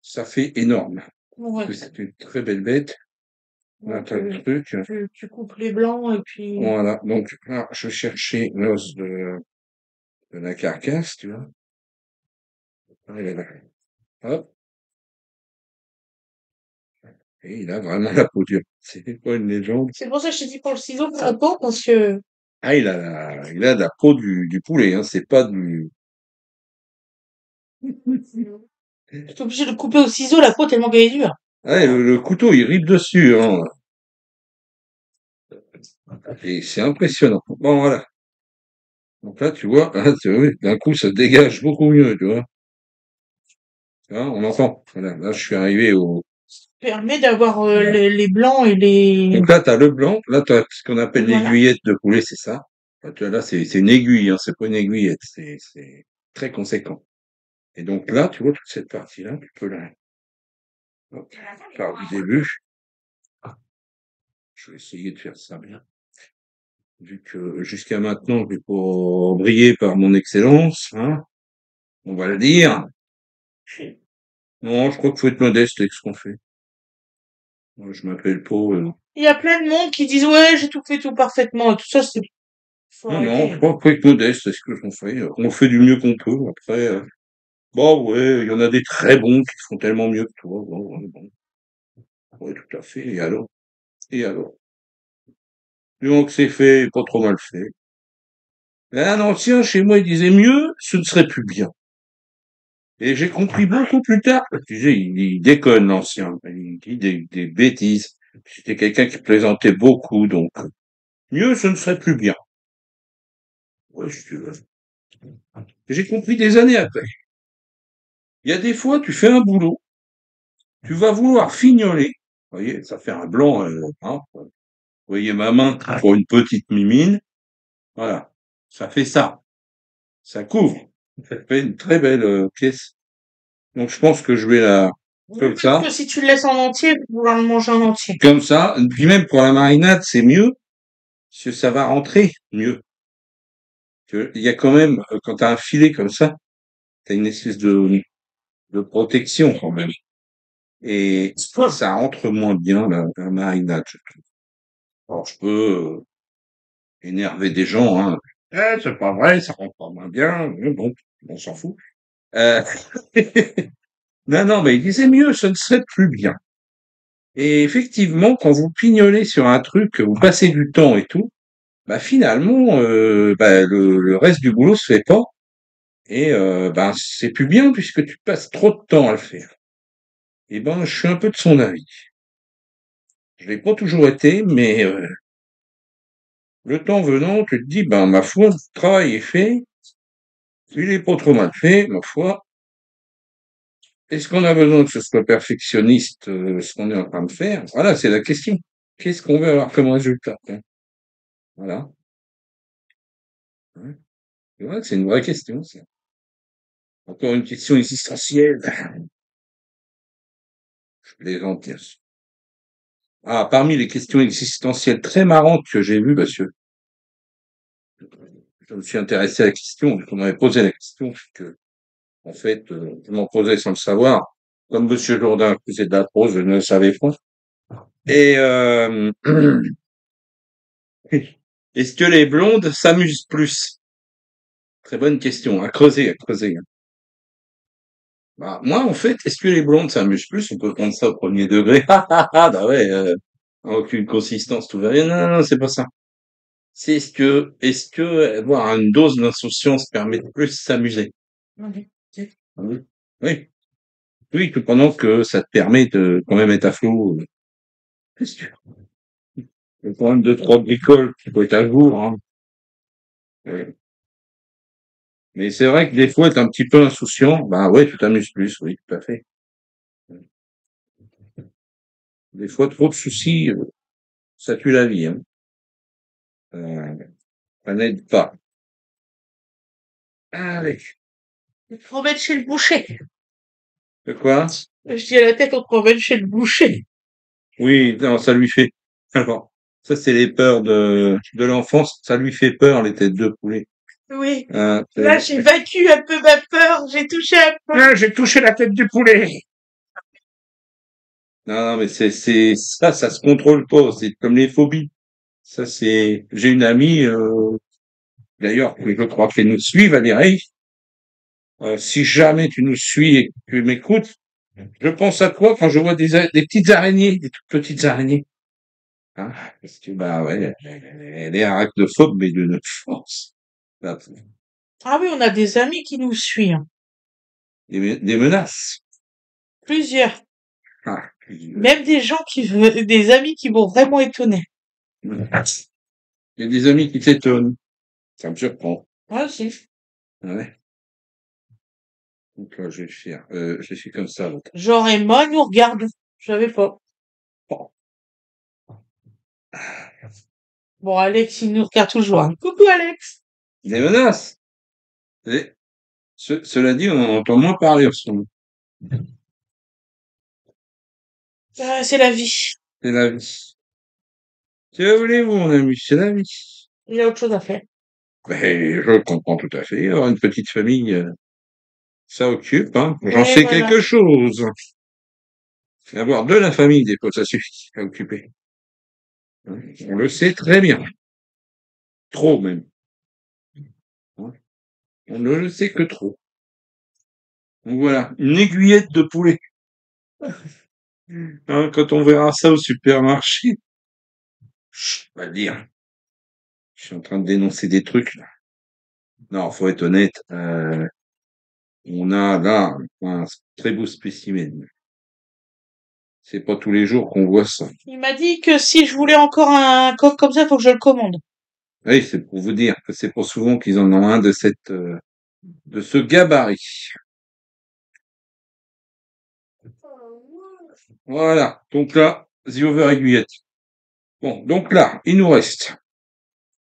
Ça fait énorme. Parce Ouais. que c'est une très belle bête. Là, Donc, t'as le truc. tu coupes les blancs et puis... Voilà. Donc, là, je vais chercher l'os de la carcasse, tu vois. Ah, il est là. Hop. Et il a vraiment la peau dure. C'est pas une légende. C'est pour ça que je t'ai dit pour le ciseau, pour la peau, parce que... Ah, il a la peau du poulet, hein. C'est pas du. J'étais obligée de couper au ciseau la peau tellement qu'elle est dure. Ah, le couteau, il ripe dessus, hein. Et c'est impressionnant. Bon, voilà. Donc là, tu vois, hein, oui, d'un coup, ça dégage beaucoup mieux, tu vois. Tu vois, on entend. Voilà, là, je suis arrivé au. Permet d'avoir les blancs et les... Donc là, t'as le blanc. Là, t'as ce qu'on appelle Voilà. l'aiguillette de poulet, c'est ça. Là, c'est une aiguille, hein, c'est pas une aiguillette. C'est très conséquent. Et donc là, tu vois, toute cette partie-là, tu peux la. Hop, par du début. Je vais essayer de faire ça bien. Vu que jusqu'à maintenant, je vais pas briller par mon excellence, hein, on va le dire. Non, je crois qu'il faut être modeste avec ce qu'on fait. Moi, je m'appelle pas. Il y a plein de monde qui disent, ouais, j'ai tout fait tout parfaitement et tout ça, c'est... Faut Non, non, je arrêter. crois qu'il faut être modeste avec ce que l'on fait. On fait du mieux qu'on peut. Après, bon, ouais, il y en a des très bons qui font tellement mieux que toi. Bon, ouais, bon. Ouais, tout à fait. Et alors? Et alors? Du moment que c'est fait, pas trop mal fait. Un ancien chez moi, il disait mieux, ce ne serait plus bien. Et j'ai compris beaucoup plus tard. Tu sais, il déconne l'ancien. Il dit des bêtises. C'était quelqu'un qui plaisantait beaucoup, donc mieux ce ne serait plus bien. Ouais, si tu veux. J'ai compris des années après. Il y a des fois, tu fais un boulot, tu vas vouloir fignoler. Vous voyez, ça fait un blanc. Hein. Vous voyez ma main pour une petite mimine. Voilà, ça fait ça. Ça couvre. Ça fait une très belle pièce. Donc je pense que je vais la comme Peut-être ça. que si tu le laisses en entier, tu pourras le manger en entier. Comme ça. Puis même pour la marinade, c'est mieux. Parce que ça va rentrer mieux. Il y a quand même, quand tu as un filet comme ça, tu as une espèce de protection quand même. Et ça rentre moins bien, la marinade, je trouve. Alors, je peux énerver des gens, hein. C'est pas vrai, ça rentre pas moins bien. Mais bon, on s'en fout. Euh, non, non, mais il disait mieux, ce ne serait plus bien. Et effectivement, quand vous pignolez sur un truc, vous passez du temps et tout, bah finalement, le reste du boulot se fait pas. Et ben c'est plus bien puisque tu passes trop de temps à le faire. Et ben je suis un peu de son avis. Je l'ai pas toujours été, mais le temps venant, tu te dis ben ma foi, le travail est fait, il est pas trop mal fait, ma foi. Est-ce qu'on a besoin que ce soit perfectionniste, ce qu'on est en train de faire? Voilà, c'est la question. Qu'est-ce qu'on veut avoir comme résultat? Hein. Voilà. Hein. C'est vrai que c'est une vraie question, ça. Encore une question existentielle. Je plaisante, bien sûr. Ah, parmi les questions existentielles très marrantes que j'ai vues, parce que je me suis intéressé à la question, on m'avait posé la question, que, en fait, je m'en posais sans le savoir. Comme Monsieur Jourdain faisait de la prose, je ne le savais pas. Et est-ce que les blondes s'amusent plus? Très bonne question, à creuser, à creuser. Hein. Bah, moi, en fait, est-ce que les blondes s'amusent plus? On peut prendre ça au premier degré. Bah ouais, aucune consistance, tout va bien. Non, non, c'est pas ça. C'est est-ce que avoir une dose d'insouciance permet de plus s'amuser? Mhm. Ah oui. Oui. Oui, tout pendant que ça te permet de quand même être à flot. Qu'est-ce que il y a quand même deux, trois bricoles qui faut être à jour, hein. Ouais. Mais c'est vrai que des fois, être un petit peu insouciant, bah ouais, tu t'amuses plus, oui, tout à fait. Des fois, trop de soucis, ça tue la vie, hein. Euh, ça n'aide pas. Allez. Tu te promènes chez le boucher. De quoi? Je dis à la tête, on te promène chez le boucher. Oui, non, ça lui fait. Alors, ça, c'est les peurs de l'enfance. Ça lui fait peur, les têtes de poulet. Oui. Hein, Là, j'ai vaincu un peu ma peur. J'ai touché un peu. ah, j'ai touché la tête du poulet. Non, non, mais ça se contrôle pas. C'est comme les phobies. Ça, j'ai une amie, d'ailleurs, que je crois qu'elle nous suit, Valérie. Si jamais tu nous suis et que tu m'écoutes, je pense à toi quand je vois des petites araignées, des toutes petites araignées. Hein, parce que, bah ouais, elle est arachnophobe, mais d'une force. Là, Ah oui, on a des amis qui nous suivent. des menaces. Plusieurs. Ah, Même des gens des amis qui m'ont vraiment étonné. il y a des amis qui t'étonnent. Ça me surprend. Moi aussi. Ouais. Donc là, je suis comme ça. Donc. Genre Emma nous regarde. Je savais pas. Bon. Bon, Alex, il nous regarde toujours. Hein. Coucou, Alex. Des menaces. Et, cela dit, on en entend moins parler en ce moment. C'est la vie. C'est la vie. Que voulez-vous, mon ami? C'est la vie. Il y a autre chose à faire. Ben, je comprends tout à fait. Avoir une petite famille, ça occupe, hein. J'en Et sais voilà. quelque chose. Avoir de la famille, des fois, ça suffit à occuper. Hein. On le sait très bien. Trop, même. Hein. On ne le sait que trop. Donc voilà. Une aiguillette de poulet. Hein, quand on verra ça au supermarché, on va dire. Je suis en train de dénoncer des trucs, là. Non, faut être honnête. On a là un très beau spécimen. C'est pas tous les jours qu'on voit ça. Il m'a dit que si je voulais encore un coq comme ça, il faut que je le commande. Oui, c'est pour vous dire que c'est pas souvent qu'ils en ont un de de ce gabarit. Voilà. Donc là, the over aiguillette. Bon, donc là, il nous reste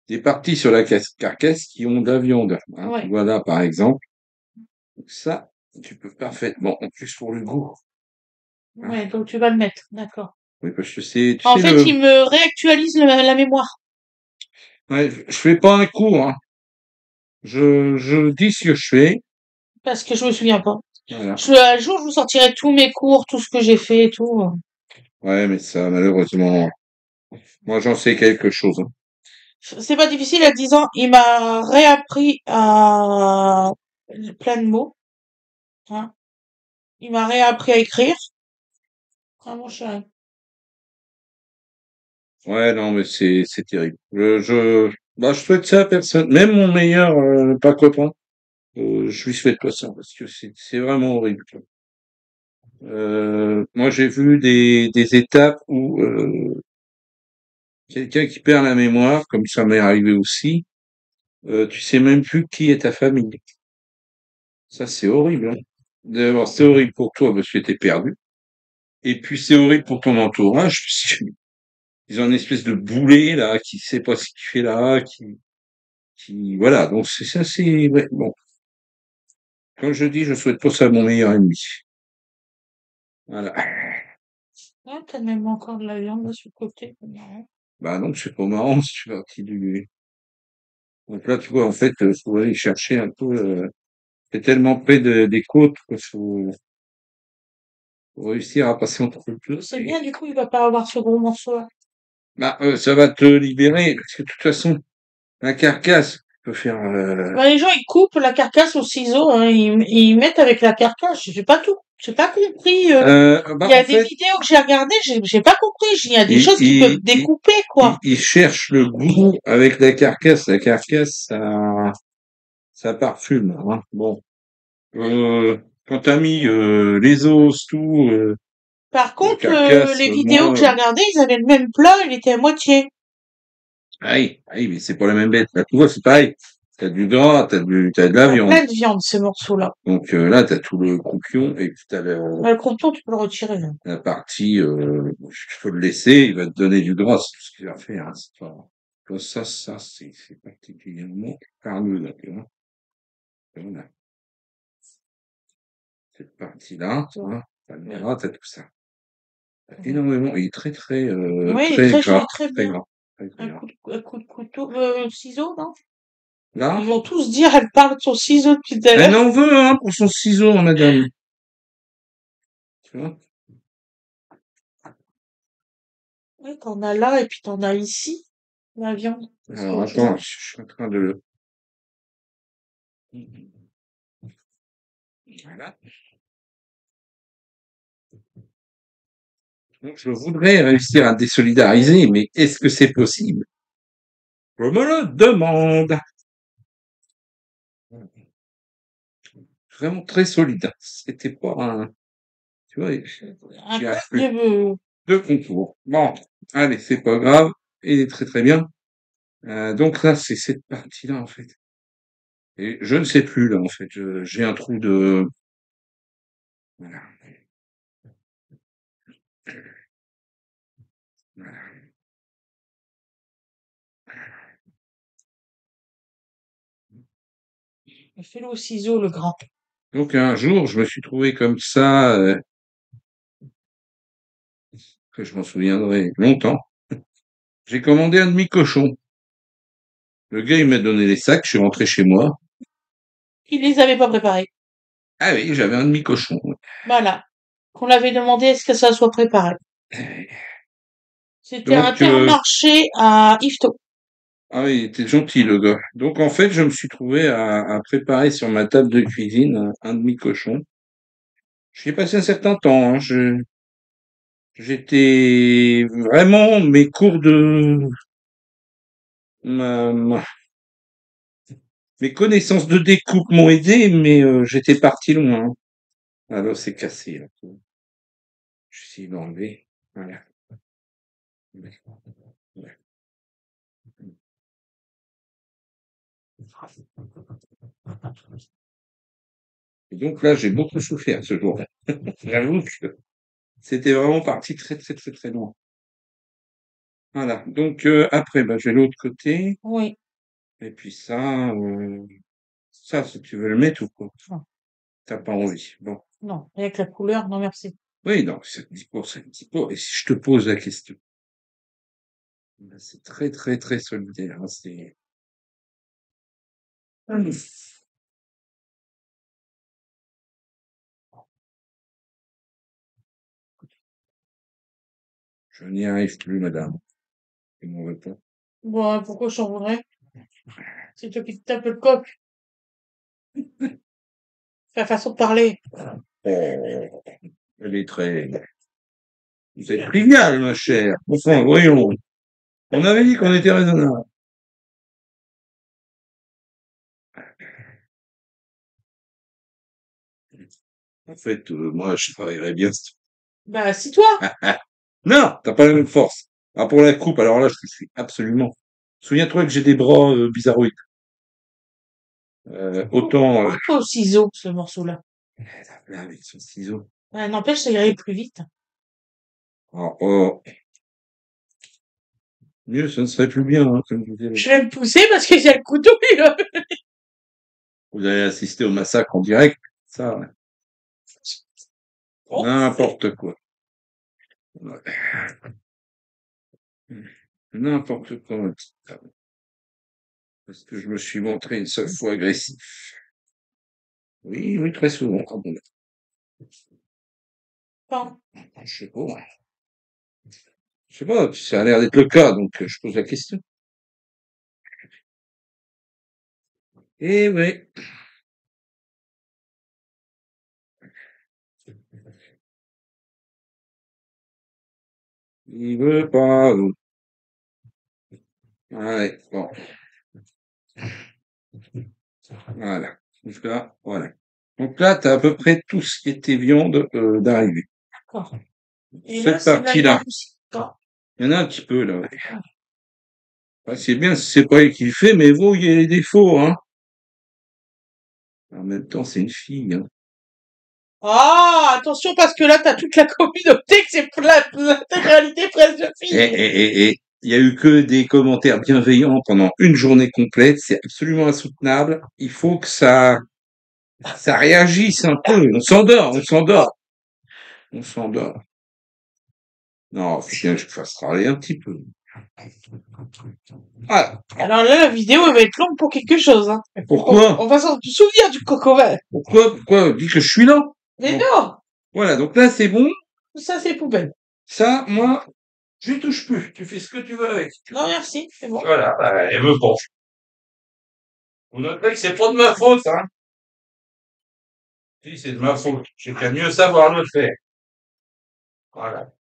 des parties sur la carcasse qui ont de la viande. Hein. Ouais. Voilà, par exemple. Donc ça, tu peux parfaitement, en plus pour le goût. Ouais, donc tu vas le mettre, d'accord. Oui, parce que c'est, tu En sais, fait, il me réactualise la mémoire. ouais, je fais pas un cours, hein. Je dis ce que je fais. Parce que je me souviens pas. Voilà. Un jour, je vous sortirai tous mes cours, tout ce que j'ai fait et tout. Ouais, mais ça, malheureusement, moi, j'en sais quelque chose. Hein. C'est pas difficile à 10 ans. Il m'a réappris à plein de mots. Hein. Il m'a réappris à écrire. Ah, mon chéri. Ouais, non, mais c'est terrible. Bah, je souhaite ça à personne. Même mon meilleur, pas copain, je lui souhaite pas ça, parce que c'est vraiment horrible. Moi, j'ai vu des étapes où, quelqu'un qui perd la mémoire, comme ça m'est arrivé aussi, tu sais même plus qui est ta famille. Ça, c'est horrible, hein. D'abord, c'est horrible pour toi parce que t'es perdu. Et puis, c'est horrible pour ton entourage, parce que ils ont une espèce de boulet, là, qui sait pas ce qu'il fait là, voilà. Donc, c'est ça, c'est, ouais, bon. Comme je dis, je souhaite pas ça à mon meilleur ennemi. Voilà. Ouais, t'as même encore de la viande là sur le côté. C'est marrant. Bah, donc, c'est pas marrant, si tu parti donc là, tu vois, en fait, faut aller chercher un peu, c'est tellement près des côtes qu'il faut réussir à passer entre les deux. C'est bien, du coup, il va pas avoir ce gros morceau là. Bah, ça va te libérer, parce que de toute façon, la carcasse peut faire, Bah, les gens, ils coupent la carcasse au ciseau, hein, ils mettent avec la carcasse. J'ai pas tout. J'ai pas compris. bah, Il y en a des fait, vidéos que j'ai regardées, j'ai pas compris. Il y a des choses qui peuvent découper, quoi. il cherche le goût avec la carcasse. La carcasse, ça parfume, hein. Bon. Quand t'as mis, les os, tout, Par la contre, carcasse, les vidéos moi, que j'ai regardées, ils avaient le même plat, il était à moitié. ah oui, mais c'est pas la même bête. Là, tu vois, c'est pareil. T'as du gras, t'as de la Il y a viande. plein de viande, ces morceaux-là. Donc, là, t'as tout le croupion et puis t'as Mais le croupion, tu peux le retirer, là. la partie, il faut le laisser, il va te donner du gras, c'est tout ce qu'il va faire, hein, c'est pas, tu vois, ça, c'est particulièrement carneux, là, tu vois. Voilà. Cette partie-là, tu vois, t'as le gras, t'as tout ça. T'as énormément, il est Oui, il est très gras, très très bien. gras, très gras. Un coup de couteau, ciseau, non? Là, Ils vont tous dire, elle parle de son ciseau depuis tout à elle l'heure. en veut, hein, pour son ciseau, madame. Tu vois? Oui, t'en as là et puis t'en as ici, la viande. Alors, attends, je suis en train de, voilà. Donc, je voudrais réussir à désolidariser, mais est-ce que c'est possible? Je me le demande. Vraiment très solide. C'était pas un, tu vois, Un j'ai peu fait de... deux contours. Bon, allez, c'est pas grave. Il est très très bien. Donc là, c'est cette partie-là, en fait. Et je ne sais plus, là, en fait. J'ai un trou de, voilà, voilà. Fais-le au ciseau, le grand. Donc un jour, je me suis trouvé comme ça, que je m'en souviendrai longtemps. J'ai commandé un demi-cochon. Le gars, il m'a donné les sacs, je suis rentré chez moi. Il les avait pas préparés. Ah oui, j'avais un demi-cochon. Voilà. Qu'on l'avait demandé est-ce que ça soit préparé. C'était un Donc, Intermarché à Yvetot. ah oui, il était gentil, le gars. Donc, en fait, je me suis trouvé à préparer sur ma table de cuisine un demi-cochon. J'y ai passé un certain temps, hein. J'étais vraiment mes cours de, ma- ma- Mes connaissances de découpe m'ont aidé, mais j'étais parti loin, hein. Alors c'est cassé, là. Je vais essayer d'enlever. Voilà. Ouais. Et donc là, j'ai beaucoup souffert ce jour-là. J'avoue que c'était vraiment parti très, très, très, très loin. Voilà. Donc après, bah, j'ai l'autre côté. Oui. Et puis ça, si tu veux le mettre ou quoi? Non. T'as pas envie. Bon. Non, avec la couleur, non merci. Oui, donc c'est un petit peu. Et si je te pose la question, ben, c'est très, très, très solidaire, hein, c'est. Je n'y arrive plus, madame. Il m'en répond. Bon, pourquoi je t'en voudrais? C'est toi qui te tapes le coq. C'est la façon de parler. Oh, elle est très. Vous êtes trivial, ma chère. Enfin, voyons. On avait dit qu'on était raisonnable. En fait, moi, je travaillerais bien. Bah, si toi. Non, t'as pas la même force. Ah, pour la coupe, alors là, je suis absolument. Souviens-toi que j'ai des bras bizarroïdes. Autant Pas au ciseau, ce morceau-là. là, avec son ciseau. Ouais, n'empêche, ça irait plus vite. Oh, mieux, ça ne serait plus bien, hein, comme je vous disais. Je vais me pousser parce que j'ai le couteau, là. Vous allez assister au massacre en direct. Ça, ouais. Oh. N'importe quoi. Ouais. N'importe quoi, ma petite dame. Parce que je me suis montré une seule fois agressif. Oui, oui, très souvent. Ah bon, Bon. je sais pas. Je sais pas, ça a l'air d'être le cas, donc je pose la question. Eh oui. Il veut pas. Ouais, bon. Voilà. Donc là, voilà. Donc là, t'as à peu près tout ce qui était viande d'arriver. D'accord. Et là, Cette c'est de la partie-là. viande aussi. D'accord. Il y en a un petit peu là. Ouais. Ouais, c'est bien si c'est pas elle qui le fait, mais vous, il y a les défauts, hein. En même temps, c'est une fille, hein. Ah, attention, parce que là, t'as toute la communauté que c'est l'intégralité presque de Et, filles. et il y a eu que des commentaires bienveillants pendant une journée complète. C'est absolument insoutenable. Il faut que ça réagisse un peu. On s'endort, on s'endort. On s'endort. Non, faut bien que je fasse râler un petit peu. Ah, Alors là, la vidéo, elle va être longue pour quelque chose, hein. pourquoi? On va s'en souvenir du coco vert. Pourquoi? Dis que je suis là. Mais Bon. non, Voilà, donc là, c'est bon. ça, c'est poubelle. Ça, moi, je touche plus. Tu fais ce que tu veux avec. Non, merci, c'est bon. Voilà, bah, elle veut pas. Vous noterez que c'est pas de ma faute, hein. Si, c'est de ma faute. J'ai qu'à mieux savoir le faire. Voilà.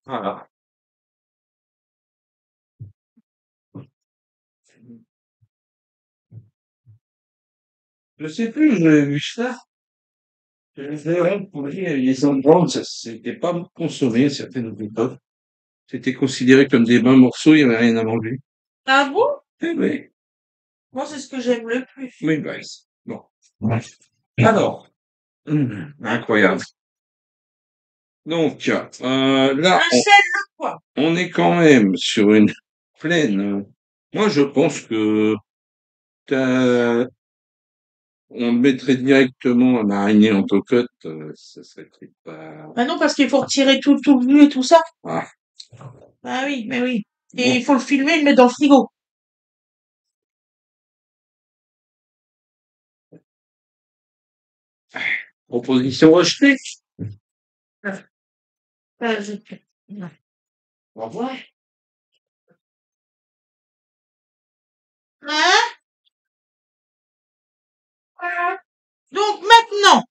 Voilà. Je sais plus, j'avais vu ça. Je l'ai pour dire, les endroits où ça s'était pas consommé à certaines époques. C'était considéré comme des bons morceaux, il y avait rien à manger. Ah bon? Eh oui. Moi, c'est ce que j'aime le plus. Oui, bah, bon. Alors, incroyable. Donc, là, Un sel, quoi. on est quand même sur une plaine. Moi, je pense que on le mettrait directement à mariner en cocotte, ça serait peut-être pas. Ah non, parce qu'il faut retirer tout le jus et tout ça. Ah, Ah oui, mais oui. Et bon. il faut le filmer et le mettre dans le frigo. Proposition rejetée. Ah, non. Au revoir. Hein? Donc maintenant,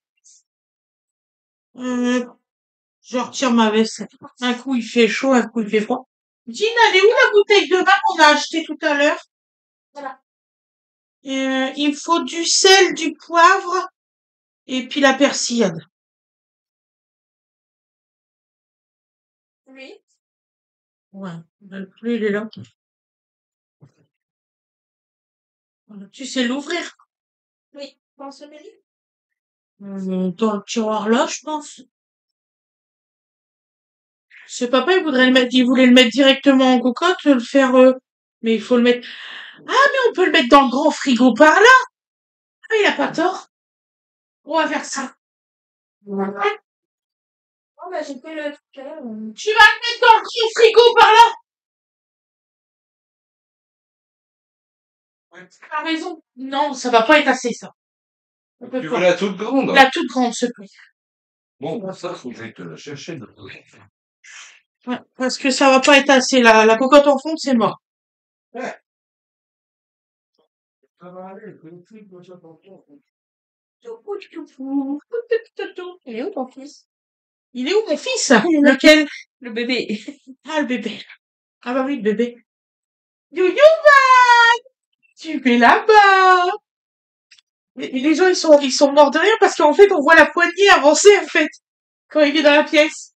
je retire ma vaisselle. Un coup il fait chaud, un coup il fait froid. Jean, elle est où la bouteille de vin qu'on a achetée tout à l'heure? Voilà. Il me faut du sel, du poivre et puis la persillade. Oui. Ouais, le plus il est là. Voilà. Tu sais l'ouvrir? Oui. Pense au menu. Dans le tiroir là, je pense. C'est papa, il voulait le mettre directement en cocotte, le faire, mais il faut le mettre. Ah, mais on peut le mettre dans le grand frigo par là. Ah, il a pas tort. On va faire ça. Voilà. Oh, bah, j'ai fait le truc. Tu vas le mettre dans le grand frigo par là. Ouais. T'as raison. Non, ça va pas être assez, ça. On peut Tu veux pas. la toute grande? La toute grande, s'il te plaît. Bon, pour ça, faut que j'aille te la chercher. Ouais, parce que ça va pas être assez. La cocotte en fonte, c'est mort. Ouais. Ça va aller, le truc, moi, ça t'entend. Il est où ton fils? Il est où mon fils? Lequel? Le bébé. Ah, le bébé. Ah bah oui, le bébé. Youyouman! Tu es là-bas! Mais les gens, ils sont morts de rire parce qu'en fait, on voit la poignée avancer, en fait, quand il est dans la pièce.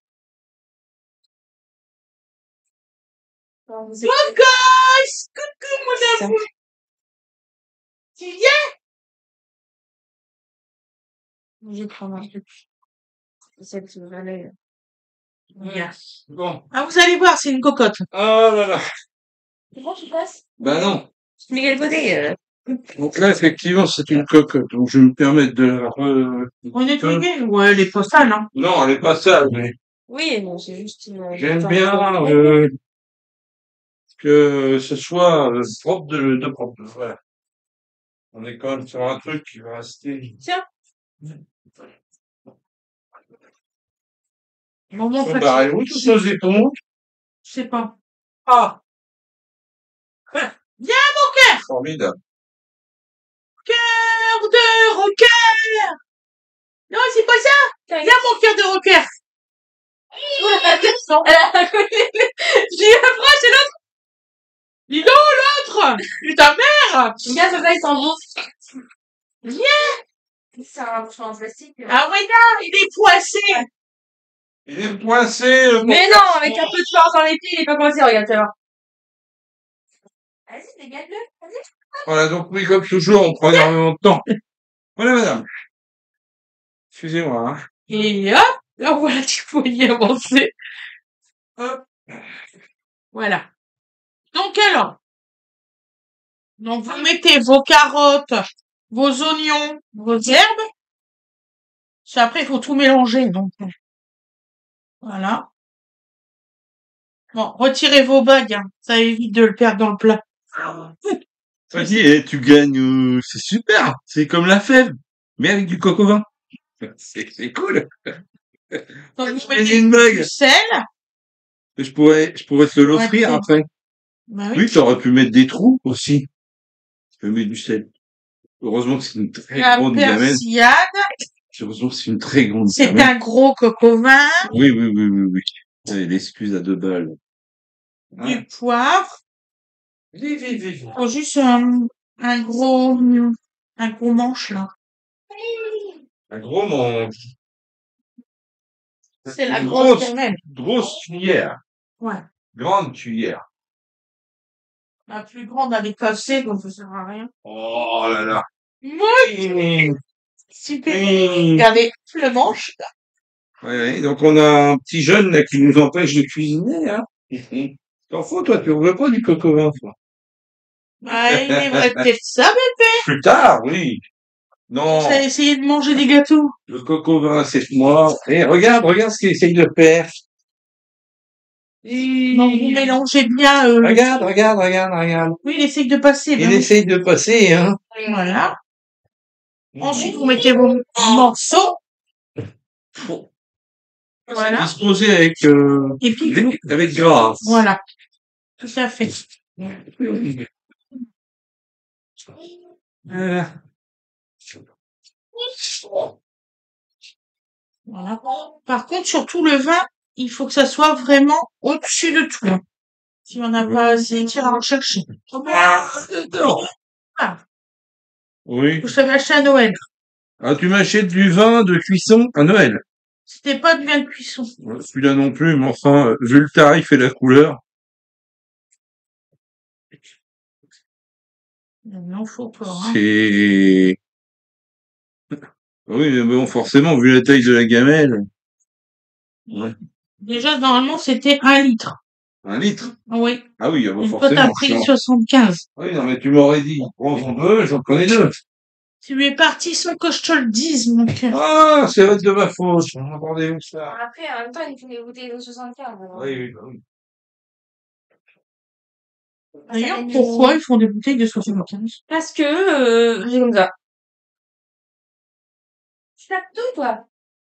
Oh, vous Love guys! Coucou, mon amour! Tu viens? Je vais prendre un truc. Cette valeur. Yes. Bon. Ah, vous allez voir, c'est une cocotte. Ah là là. C'est bon, tu passes? Bah non. Mais quelle beauté, Donc là, effectivement, c'est une cocotte. Donc je vais me permettre de la On est nettoyer? Ouais, elle est pas sale, hein. Non, elle est pas sale, mais Oui, non, c'est juste j'aime bien que ce soit propre de propre. Voilà. On est quand même sur un truc qui va rester. Tiens. Moment Bon, bah, où tous nos éponges? Je sais pas. Ah, Viens, mon cœur! formidable. Cœur de rocker! Non, c'est pas ça! Viens, mon cœur de rocker! Non. J'ai approché l'autre. Dis donc, l'autre! C'est ta mère! Regarde, ça, il s'en va. Viens! C'est un bouchon en plastique. Ah, regarde, il est poissé! Il est coincé, le Mais non, avec un peu de force dans les pieds, il est pas coincé, regarde, tu vois. Vas-y, dégage-le, vas-y. Voilà, donc oui, comme toujours, on prend énormément de temps. Voilà, madame. Excusez-moi, hein. Et hop! Là, on voit la petite poignée avancer. Hop. Voilà. Donc alors, donc vous mettez vos carottes, vos oignons, vos herbes. Puis après, il faut tout mélanger, donc. Voilà. Bon, retirez vos bagues, hein. Ça évite de le perdre dans le plat. Vas-y, et tu gagnes, c'est super. C'est comme la fève, mais avec du coq au vin. C'est cool. Donc, vous J'ai mettez une bague. du sel. Je pourrais te l'offrir Ouais, après. Bah Oui, tu aurais pu mettre des trous aussi. Tu peux mettre du sel. Heureusement que c'est une très La grande gamelle. persillade. Heureusement que c'est une très grande C'est gamelle. un gros coq au vin. Oui, oui, oui, oui, oui. L'excuse à 2 balles. Hein? Du poivre. Vive. Faut juste un gros manche, là. Un gros manche. C'est la Une grosse gamelle. grosse cuillère. Ouais. Grande cuillère. La plus grande, elle est cassée, donc ça sert à rien. Oh là là. Ouais, super. Mmh. Regardez, le manche. Ouais, donc on a un petit jeune là qui nous empêche de cuisiner, hein. T'en fous, toi, tu veux pas du coq au vin, toi? Bah, il aimerait peut-être ça, mais Plus tard, oui. Non, ça a essayé de manger des gâteaux. le coq au vin, c'est moi. Et regarde ce qu'il essaye de faire. Donc, vous mélangez bien, Regarde. oui, il essaye de passer, Il ben oui. essaye de passer, hein. Voilà. Ensuite, vous mettez vos morceaux. Voilà. Disposé avec, Et puis, avec grâce. voilà. Tout à fait. Voilà. Voilà. Par contre, surtout le vin, il faut que ça soit vraiment au-dessus de tout. Si on n'a pas assez, tu iras en chercher. Non. Ah, Oui. que je t'avais acheté à Noël. Ah, tu m'achètes du vin de cuisson à Noël. C'était pas de vin de cuisson. Celui-là non plus, mais enfin, vu le tarif et la couleur. Non, faut pas, hein. C'est... Oui, mais bon, forcément, vu la taille de la gamelle. Ouais. Déjà, normalement, c'était 1 litre. 1 litre? Oui. Ah oui, ah bah Et toi, t'as forcément. pris 75. Oui, non, mais tu m'aurais dit, prends-en 2, j'en prenais 2. Tu es parti sans que je te le dise, mon cœur. Ah, c'est vrai de ma faute. Entendez-vous ça? Après, en même temps, ils font des bouteilles de 75. Alors. Oui, oui, oui. D'ailleurs, pourquoi ils font des bouteilles de 75? Parce que, j'ai comme ça. Tu tapes tout, toi.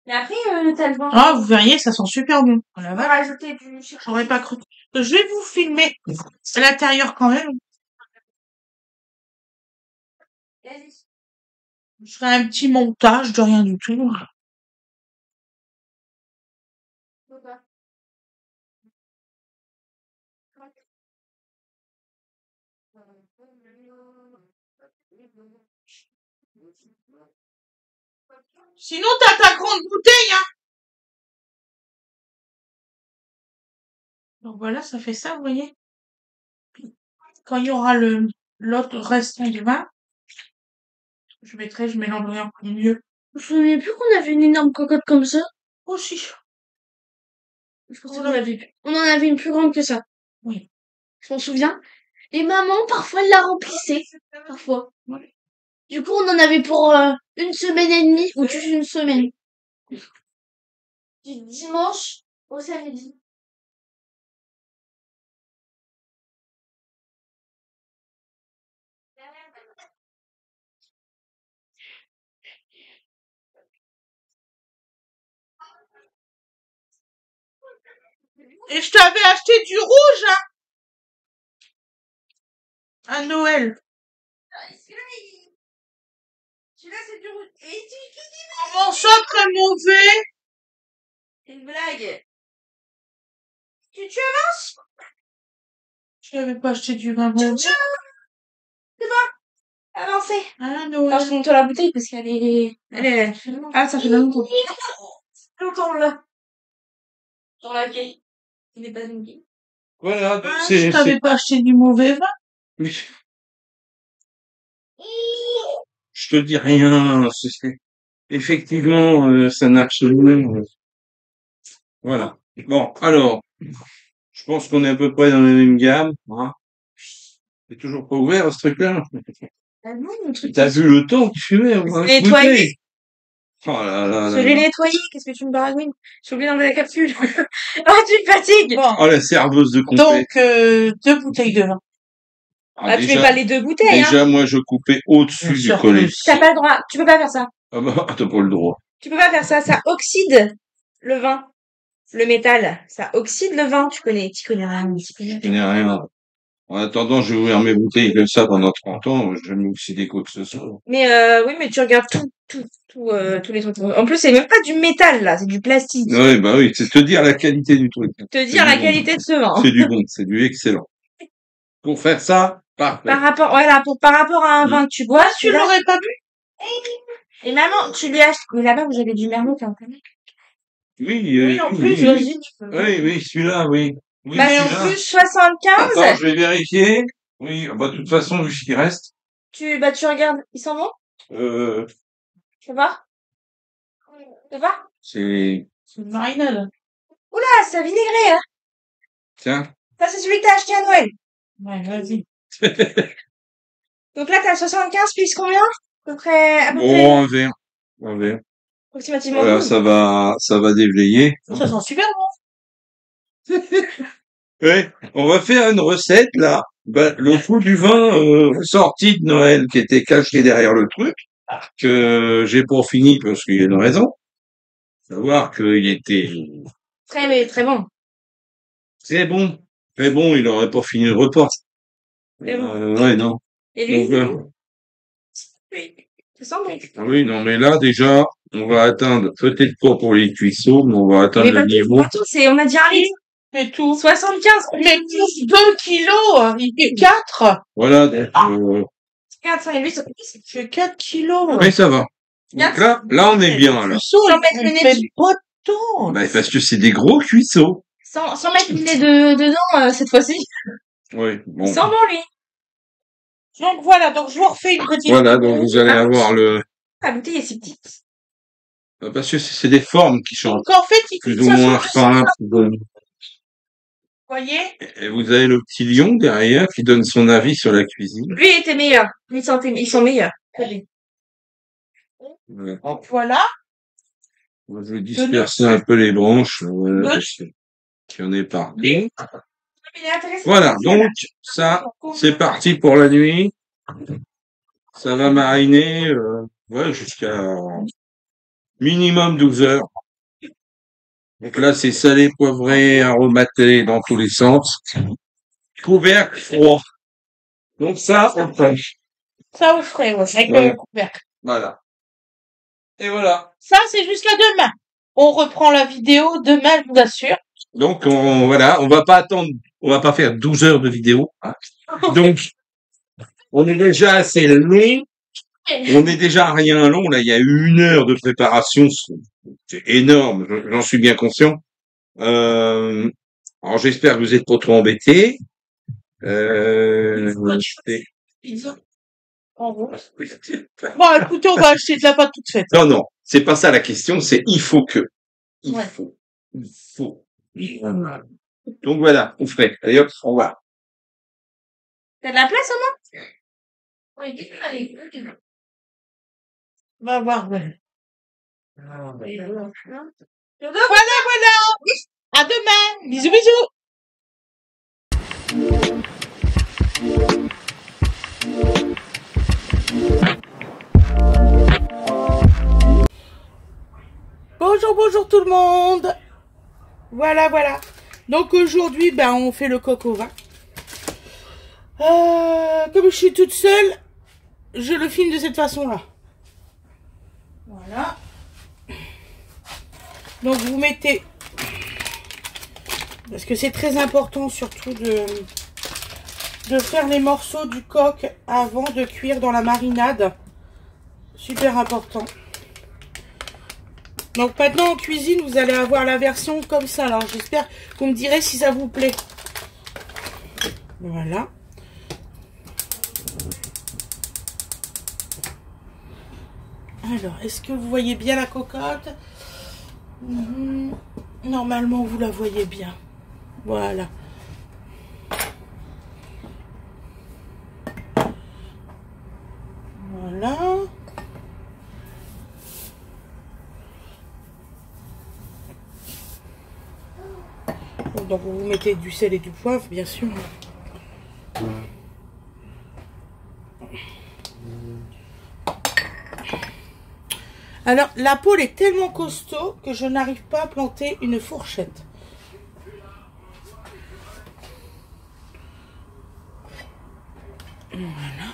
Mais après, t'as le vin. Ah, vous verriez, ça sent super bon. On va rajouter du sucre. J'aurais pas cru. Je vais vous filmer l'intérieur quand même. Vas-y. Je ferai un petit montage de rien du tout. Pourquoi? Sinon, t'as ta grande bouteille, hein. Donc voilà, ça fait ça, vous voyez. Puis, quand il y aura l'autre restant du vin, je mélangerai encore mieux. Je me souviens plus qu'on avait une énorme cocotte comme ça. Aussi. Je pensais on en avait une plus grande que ça. Oui. Je m'en souviens. Et maman, parfois, elle la remplissait. Parfois. Ouais. Du coup, on en avait pour une semaine et demie ou juste une semaine. Du dimanche au samedi. Et je t'avais acheté du rouge, hein, à Noël. Celui-là, c'est du rouge. Et Comment ça, très mauvais? c'est une blague. Tu avances? Je n'avais pas acheté du vin mauvais. Avancez. À Alors, Noël. je monte la bouteille parce qu'elle est... Ah, ça fait longtemps. longtemps là. Dans la vieille. Il n'est pas une vieille. Voilà, Ah, je t'avais pas acheté du mauvais vin. Oui. Je te dis rien. Effectivement, ça n'a absolument. Voilà. Bon, alors, je pense qu'on est à peu près dans la même gamme. Hein. C'est toujours pas ouvert ce truc-là. Ah non, mon truc. T'as vu le temps que tu mets au moins C'est nettoyé. bouteille. Oh là là Je là l'ai là. nettoyé. Qu'est-ce que tu me baragouines? J'ai oublié d'enlever la capsule. Oh, tu me fatigues. Bon. Oh la serveuse de compé. Donc, 2 bouteilles de vin. Ah, Ah, tu mets pas les 2 bouteilles, hein. déjà, moi, je coupais au-dessus Bien du sûr collet. que si. T'as pas le droit. Tu peux pas faire ça. Ah bah, t'as pas le droit. Tu peux pas faire ça. Ça oxyde le vin. Le métal. Ça oxyde le vin. Tu connais rien. Je connais rien. En attendant, je vais ouvrir mes bouteilles comme ça pendant 30 ans. Je vais m'oxyder quoi que ce soit. Mais oui, mais tu regardes tous les trucs. En plus, c'est même pas du métal, là. C'est du plastique. Ouais, bah oui, c'est te dire la qualité du truc. Te dire la qualité de ce vin. C'est du bon, c'est du excellent. Pour faire ça, parfait. Par rapport à un vin que tu bois, Tu l'aurais pas bu? et maman, tu lui achètes, mais là-bas, vous avez du Merlot, quand même. Oui, Oui, en plus, oui, vas-y, tu peux. oui, oui, celui-là, oui. Oui, Bah, en celui-là. plus, 75, Attends, je vais vérifier. Oui, bah, de toute façon, vu ce qui reste, tu regardes, ils sont bons? Tu vois? Tu vois? c'est, C'est une marinade. Oula, c'est vinaigré, hein. tiens. Ça, c'est celui que t'as acheté à Noël. Ouais, vas-y. Donc là, t'as 75 plus combien? À peu près, Oh, un verre. Un verre. approximativement Voilà, 12. ça va déblayer. Ça sent super bon. Ouais, on va faire une recette, là. Bah, le coup du vin, sorti de Noël, qui était caché derrière le truc, que j'ai pas fini parce qu'il y a une raison. Savoir qu'il était Très bon. très bon. Très bon, il aurait pas fini le repas. Très bon. Ouais, non. Et lui? Donc, Oui. Ça sent bon. Oui, non, mais là, déjà, on va atteindre, peut-être pas pour les cuisseaux, mais on va atteindre Mais le pas tout, niveau. pas tout, on a dit un litre. Mais tout. 75. Mais plus 2 kilos, il fait 4. Voilà, donc, 4, 5, 8, Il fait 4 kilos. mais ça va. Donc là, on est bien, là. Cuisseau, Sans mettre le nez fait dessus. pas de temps. Bah, parce que c'est des gros cuisseaux. Sans mettre le nez dedans, cette fois-ci. Oui, bon. Sans bon, lui. Donc voilà, donc je vous refais une petite Voilà, vidéo. donc vous allez avoir le... La bouteille est si petite. Parce que c'est des formes qui changent. Donc en fait, il Plus fait ou ça moins sur fin. vous voyez. Et vous avez le petit lion derrière qui donne son avis sur la cuisine. Lui était meilleur. Ils sont meilleurs. Voilà. Donc voilà. Moi, je vais disperser un peu les branches. Voilà, parce qu'il y en est partout. Il est intéressant. Voilà, donc ça, c'est parti pour la nuit. Ça va mariner ouais, jusqu'à minimum 12 heures. Donc là, c'est salé, poivré, aromaté dans tous les sens. Couvercle froid. Donc ça, on fait. Ça vous ferez, ouais, avec Voilà. le couvercle. Voilà. Et voilà. Ça, c'est jusqu'à demain. On reprend la vidéo demain, je vous assure. Donc voilà, on va pas attendre, on va pas faire 12 heures de vidéo. Hein. Donc, on est déjà assez long. On est déjà à rien long. Là, il y a 1 heure de préparation. C'est énorme. J'en suis bien conscient. Alors, j'espère que vous êtes pas trop embêtés. Bon, écoutez, on va acheter de la pâte toute faite. Non, non, c'est pas ça la question. C'est il faut que. Il Ouais. faut. Donc voilà, on ferait. Allez hop, on va. T'as de la place, au moins? Oui, allez. On va voir. Ouais. Voilà. Voilà. À demain. Bisous, bisous. Bonjour tout le monde. Voilà. Donc aujourd'hui, ben, on fait le coq au vin. Comme je suis toute seule, je le filme de cette façon-là. Voilà. Donc vous mettez, parce que c'est très important surtout de faire les morceaux du coq avant de cuire dans la marinade. Super important. Donc maintenant en cuisine, vous allez avoir la version comme ça. Alors j'espère que vous me direz si ça vous plaît. Voilà. Alors, est-ce que vous voyez bien la cocotte? Normalement, vous la voyez bien. Voilà. Voilà. Donc, vous mettez du sel et du poivre, bien sûr. Alors, la pôle est tellement costaud que je n'arrive pas à planter une fourchette. Voilà.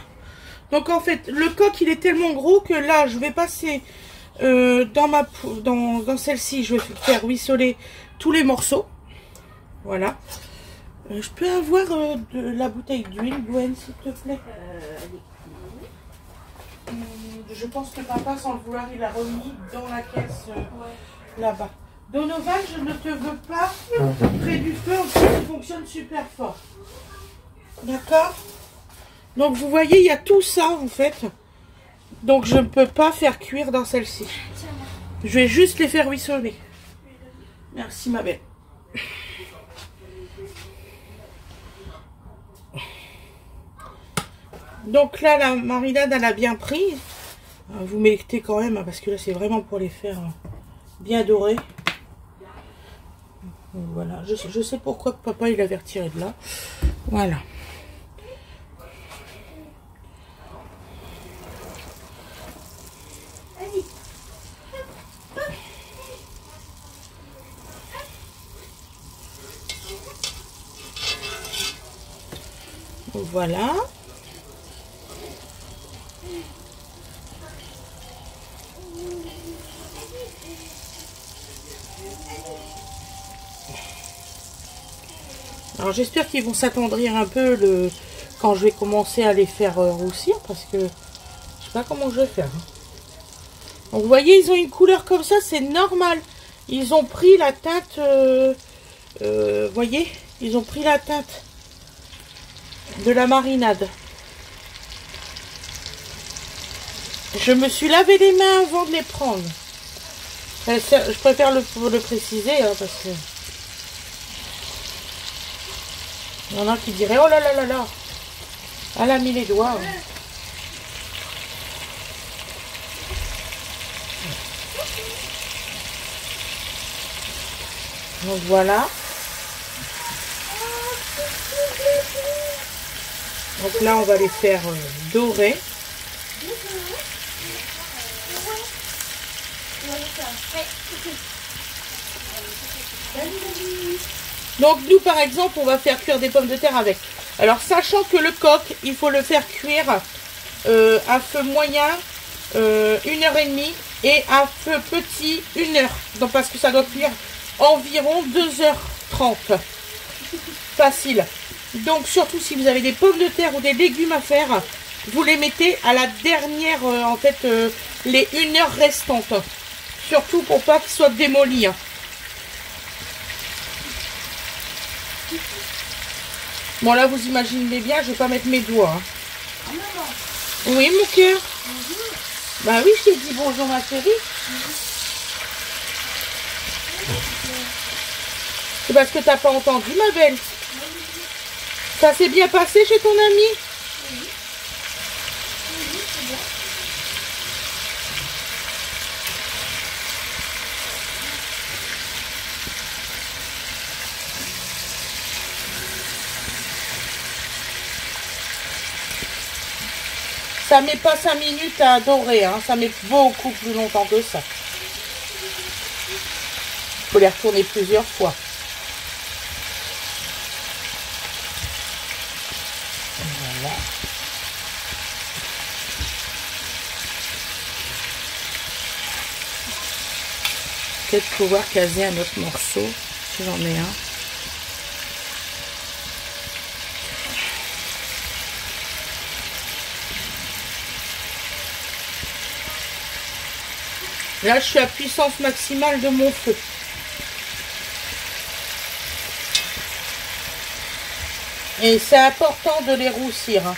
Donc, en fait, le coq, il est tellement gros que là, je vais passer dans celle-ci, je vais faire ruisseler tous les morceaux. Voilà. Je peux avoir de la bouteille d'huile, Gwen, s'il te plaît? Je pense que papa, sans le vouloir, il a remis dans la caisse là-bas. Donovan, je ne te veux pas près du feu, en plus, il fonctionne super fort. D'accord? Donc, vous voyez, il y a tout ça, en fait. Donc, je ne peux pas faire cuire dans celle-ci. Je vais juste les faire ruisseler. Merci, ma belle. Donc là, la marinade, elle a bien pris. Vous mettez quand même, parce que là, c'est vraiment pour les faire bien dorés. Voilà, je sais pourquoi papa, il avait retiré de là. Voilà. Voilà. Alors j'espère qu'ils vont s'attendrir un peu quand je vais commencer à les faire roussir, parce que je sais pas comment je vais faire. Donc vous voyez, ils ont une couleur comme ça, c'est normal. Ils ont pris la teinte, vous voyez, ils ont pris la teinte de la marinade. Je me suis lavé les mains avant de les prendre. Je préfère le préciser, hein, parce que il y en a qui diraient oh là là là là, elle a mis les doigts. Donc voilà. Donc là, on va les faire dorer. Donc nous, par exemple, on va faire cuire des pommes de terre avec. Alors, sachant que le coq, il faut le faire cuire à feu moyen 1h30 et à feu petit 1h. Donc parce que ça doit cuire environ 2h30. Facile. Donc surtout si vous avez des pommes de terre ou des légumes à faire, vous les mettez à la dernière, en fait, les 1h restantes. Surtout pour pas qu'ils soient démolis. Hein. Bon là vous imaginez bien, je vais pas mettre mes doigts. Hein. Oui mon cœur. Bah oui, je t'ai dit bonjour ma chérie. C'est parce que t'as pas entendu ma belle. Ça s'est bien passé chez ton ami? Ça met pas 5 minutes à dorer, hein. Ça met beaucoup plus longtemps que ça. Il faut les retourner plusieurs fois. Voilà. Peut-être pouvoir caser un autre morceau, si j'en ai un. Là, je suis à puissance maximale de mon feu. Et c'est important de les roussir. Hein.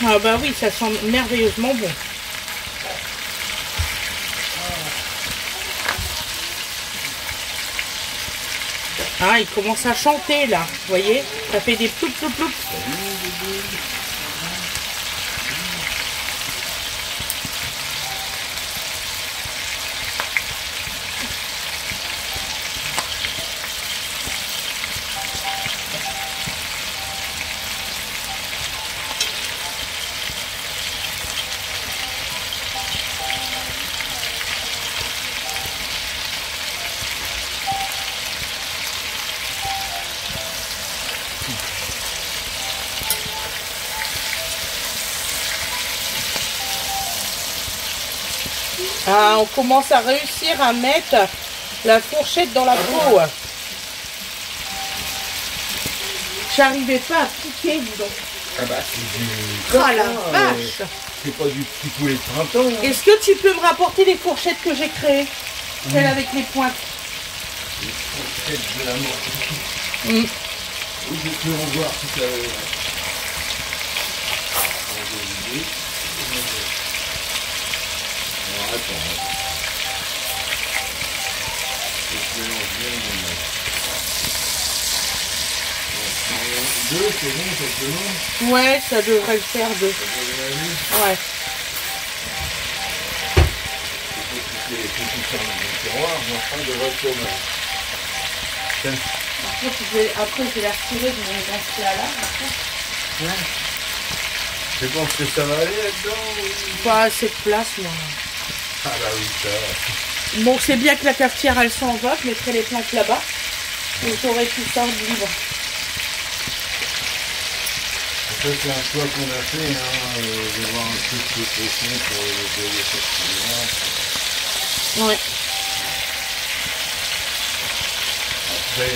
Ah bah oui, ça sent merveilleusement bon. Ah, il commence à chanter là, vous voyez? Ça fait des ploup ploup ploup. Ah, on commence à réussir à mettre la fourchette dans la peau. J'arrivais pas à piquer, dis donc. Ah bah c'est du... Oh la vache. C'est pas du petit poulet de printemps. Hein. Est-ce que tu peux me rapporter les fourchettes que j'ai créées? Celles avec les pointes. Les fourchettes de la mort. Mm. Oui, je peux en voir tout à l'heure. Alors attends. Je mélange bien. Deux, c'est bon, simplement. Ouais, ça devrait le faire deux. Ouais. Après, je vais la retirer de mon grand plat-là. Ouais. Tu penses que ça va aller là-dedans? Pas assez de place, moi. Ah bah oui, ça va. Bon, c'est bien que la cafetière, elle s'en va. Je mettrai les plantes là-bas. Et j'aurai tout ça libre. Ça, c'est un choix qu'on a fait, hein, de voir un peu ce que c'est pour les facilement. Ouais. Après,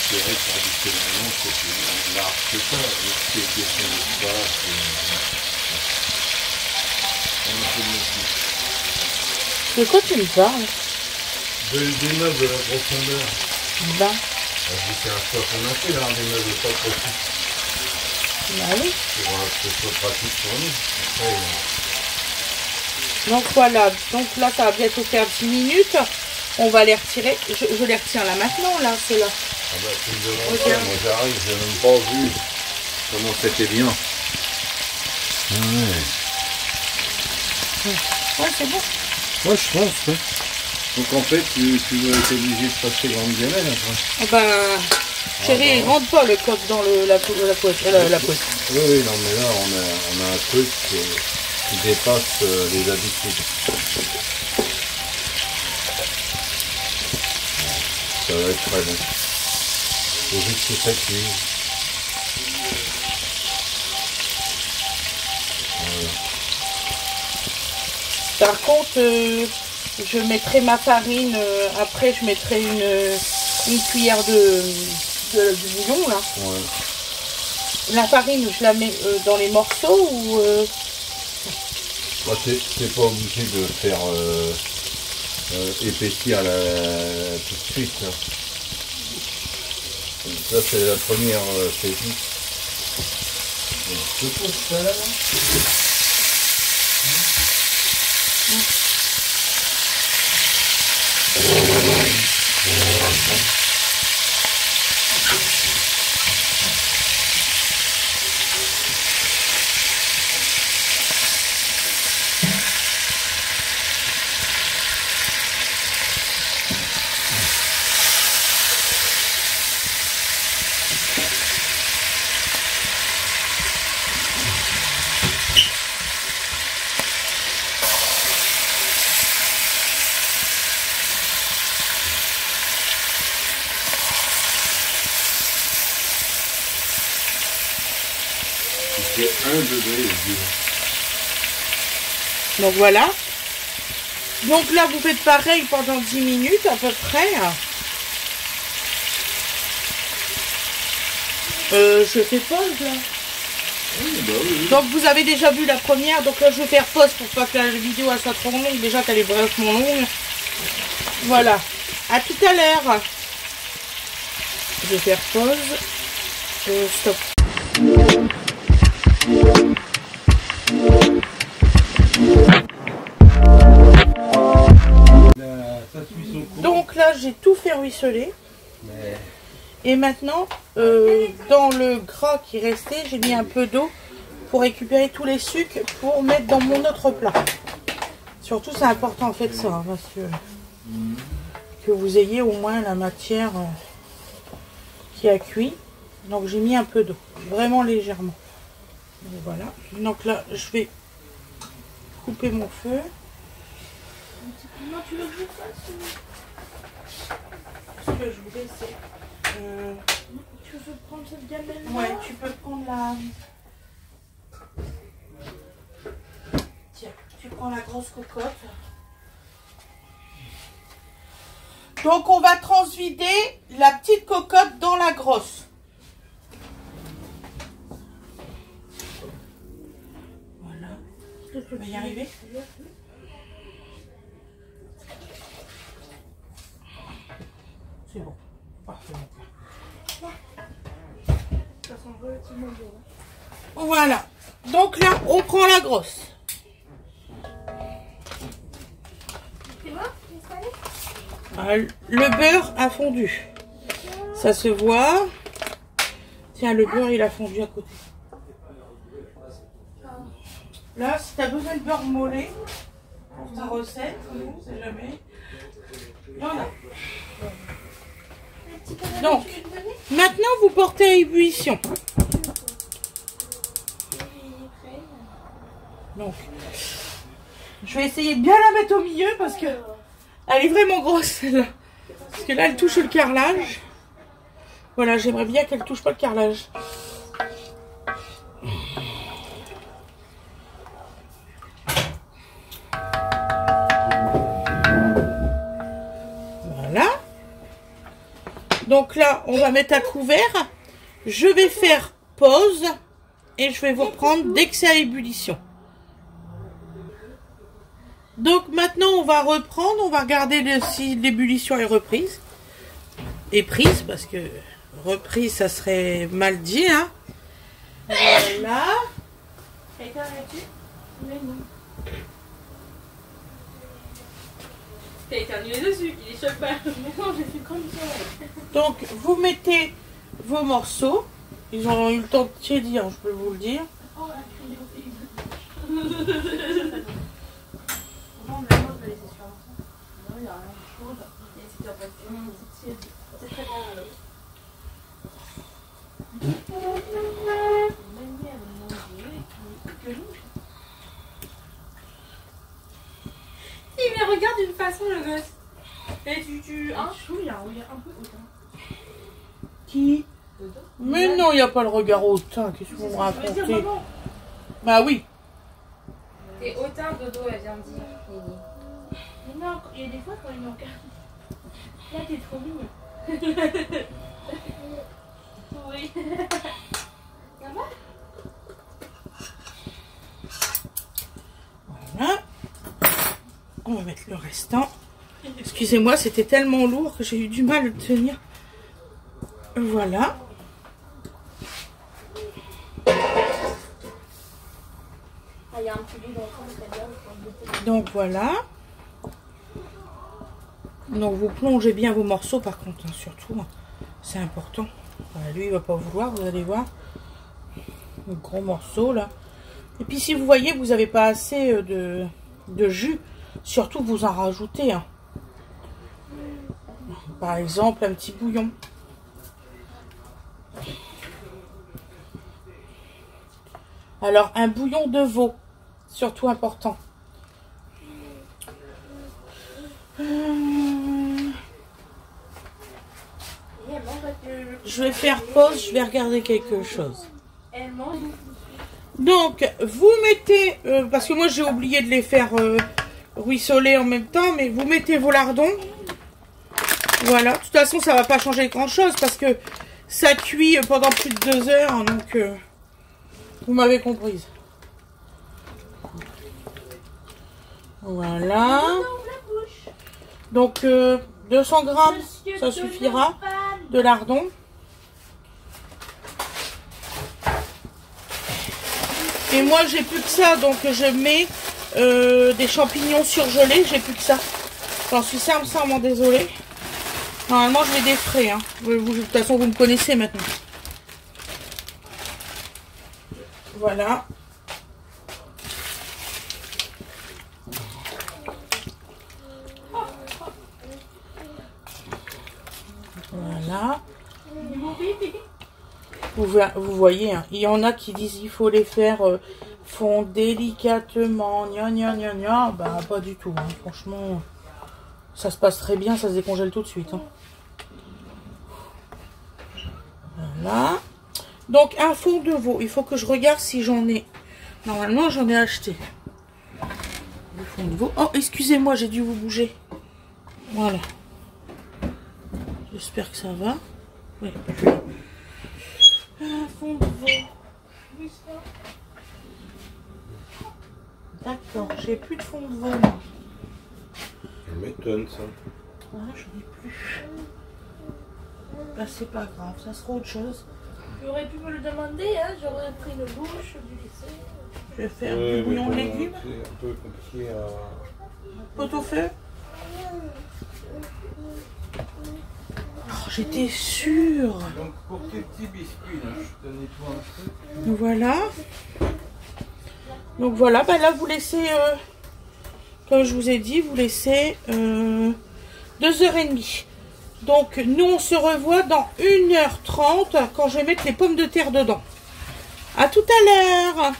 c'est vrai que traditionnellement, c'est plus large que ça. Ce qui est question d'espace, on a fait mieux. De quoi tu me parles? Des meubles de la profondeur. Ben. C'est un choix qu'on a fait, là, des meubles pas trop petits. Bah oui. Pour que ce soit pratique pour nous. Après, donc voilà, donc là ça va bientôt faire 10 minutes. On va les retirer. Je les retire là maintenant, là, ceux-là. ah bah tu me demandes pas, moi j'arrive, j'ai même pas vu comment c'était bien. Ouais, c'est bon. Ouais, je pense, ouais. Donc en fait, tu vas être obligé de passer grande gamelle après. Ah ben, chérie, il rentre pas le coq dans la poêle. Oui, oui, non mais là on a un truc qui dépasse les habitudes. Ça va être très bon. Faut juste que ça cuise. Voilà. Par contre, je mettrai ma farine, après je mettrai une cuillère de bouillon là. Ouais. La farine, je la mets dans les morceaux ou... Bah, t'es pas obligé de faire épaissir tout de suite. Hein. Ça c'est la première saisie. Je pose ça là. C'est 1 degré. Donc voilà. Donc là, vous faites pareil pendant 10 minutes à peu près. Je fais pause là. Oui, bah oui. Donc vous avez déjà vu la première. Donc là, je vais faire pause pour pas que la vidéo elle soit trop longue. Déjà qu'elle est vraiment longue. Voilà. À tout à l'heure. Je vais faire pause. Stop. Donc là, j'ai tout fait ruisseler. Mais... Et maintenant, dans le gras qui restait, j'ai mis un peu d'eau pour récupérer tous les sucres pour mettre dans mon autre plat. Surtout, c'est important en fait ça, hein, parce que vous ayez au moins la matière qui a cuit. Donc j'ai mis un peu d'eau, vraiment légèrement. Donc, voilà. Donc là, je vais couper mon feu. Non, tu veux que je fasse? Ce que je voulais, c'est... Tu veux prendre cette gamelle? Ouais, tu peux prendre la... Tiens, tu prend la grosse cocotte. Donc on va transvider la petite cocotte dans la grosse. Voilà. On va y arriver. C'est bon. Parfait. Voilà. Donc là, on prend la grosse. Le beurre a fondu. Ça se voit. Tiens, le beurre, il a fondu à côté. Là, si tu as besoin de beurre mollet pour ta recette, on sait jamais. Il y en a. Donc, maintenant, vous portez à ébullition. Donc, je vais essayer de bien la mettre au milieu parce que elle est vraiment grosse celle-là. Parce que là, elle touche le carrelage. Voilà, j'aimerais bien qu'elle touche pas le carrelage. Voilà. Donc là, on va mettre à couvert. Je vais faire pause et je vais vous reprendre dès que c'est à ébullition. Donc maintenant, on va reprendre, on va regarder si l'ébullition est reprise. Et prise, parce que reprise, ça serait mal dit, hein. Voilà. T'as éternué dessus, il est choque pas. Non, j'ai fait comme ça. Donc, vous mettez vos morceaux. Ils ont eu le temps de tiédir, je peux vous le dire. Oh, la il me regarde d'une façon, le gosse. Et hein, je trouve il y a un regard un peu hautain. Qui? Mais non, il n'y a pas le regard hautain. Qu'est-ce que vous me racontez? Bah oui. T'es hautain, Dodo, elle vient de dire. Mais non, il y a des fois quand il me regarde. Là, t'es trop mignon. Oui. Ça va? Voilà. On va mettre le restant. Excusez-moi, c'était tellement lourd que j'ai eu du mal à le tenir. Voilà. Il y a un petit bout dans le Donc voilà. Donc vous plongez bien vos morceaux par contre, hein, surtout. C'est important. Voilà, lui, il va pas vouloir, vous allez voir. Le gros morceau là. Et puis si vous voyez, vous n'avez pas assez de jus. Surtout, vous en rajoutez. Hein. Par exemple, un petit bouillon. Alors, un bouillon de veau. Surtout important. Je vais faire pause, je vais regarder quelque chose. Donc, vous mettez, parce que moi j'ai oublié de les faire ruisseler en même temps, mais vous mettez vos lardons. Voilà, de toute façon ça va pas changer grand chose parce que ça cuit pendant plus de 2 heures, hein, donc vous m'avez comprise. Voilà. Donc 200 grammes, ça suffira de lardons. Et moi j'ai plus que ça, donc je mets des champignons surgelés, j'ai plus que ça. J'en suis sincèrement désolée. Normalement je mets des frais, hein. De toute façon vous me connaissez maintenant. Voilà. Voilà. Vous voyez, hein, il y en a qui disent il faut les faire fondre délicatement, gna gna gna gna. Bah pas du tout, hein. Franchement, ça se passe très bien, ça se décongèle tout de suite. Hein. Voilà. Donc un fond de veau, il faut que je regarde si j'en ai. Normalement j'en ai acheté. Le fond de veau. Oh, excusez-moi, j'ai dû vous bouger. Voilà. J'espère que ça va. Oui. Un fond de veau. D'accord, j'ai plus de fond de veau. Moi. Ça m'étonne ça. Ah, j'en ai plus. Bah, c'est pas grave, ça sera autre chose. Tu aurais pu me le demander, hein, j'aurais pris une bouche, du lycée. Je vais faire du bouillon de légumes. C'est un peu compliqué à... Pot au feu. Oh, j'étais sûre. Donc pour tes petits biscuits, là, je te nettoie un peu. Voilà. Donc voilà, bah là vous laissez, comme je vous ai dit, vous laissez 2h30. Donc nous on se revoit dans 1h30 quand je vais mettre les pommes de terre dedans. À tout à l'heure.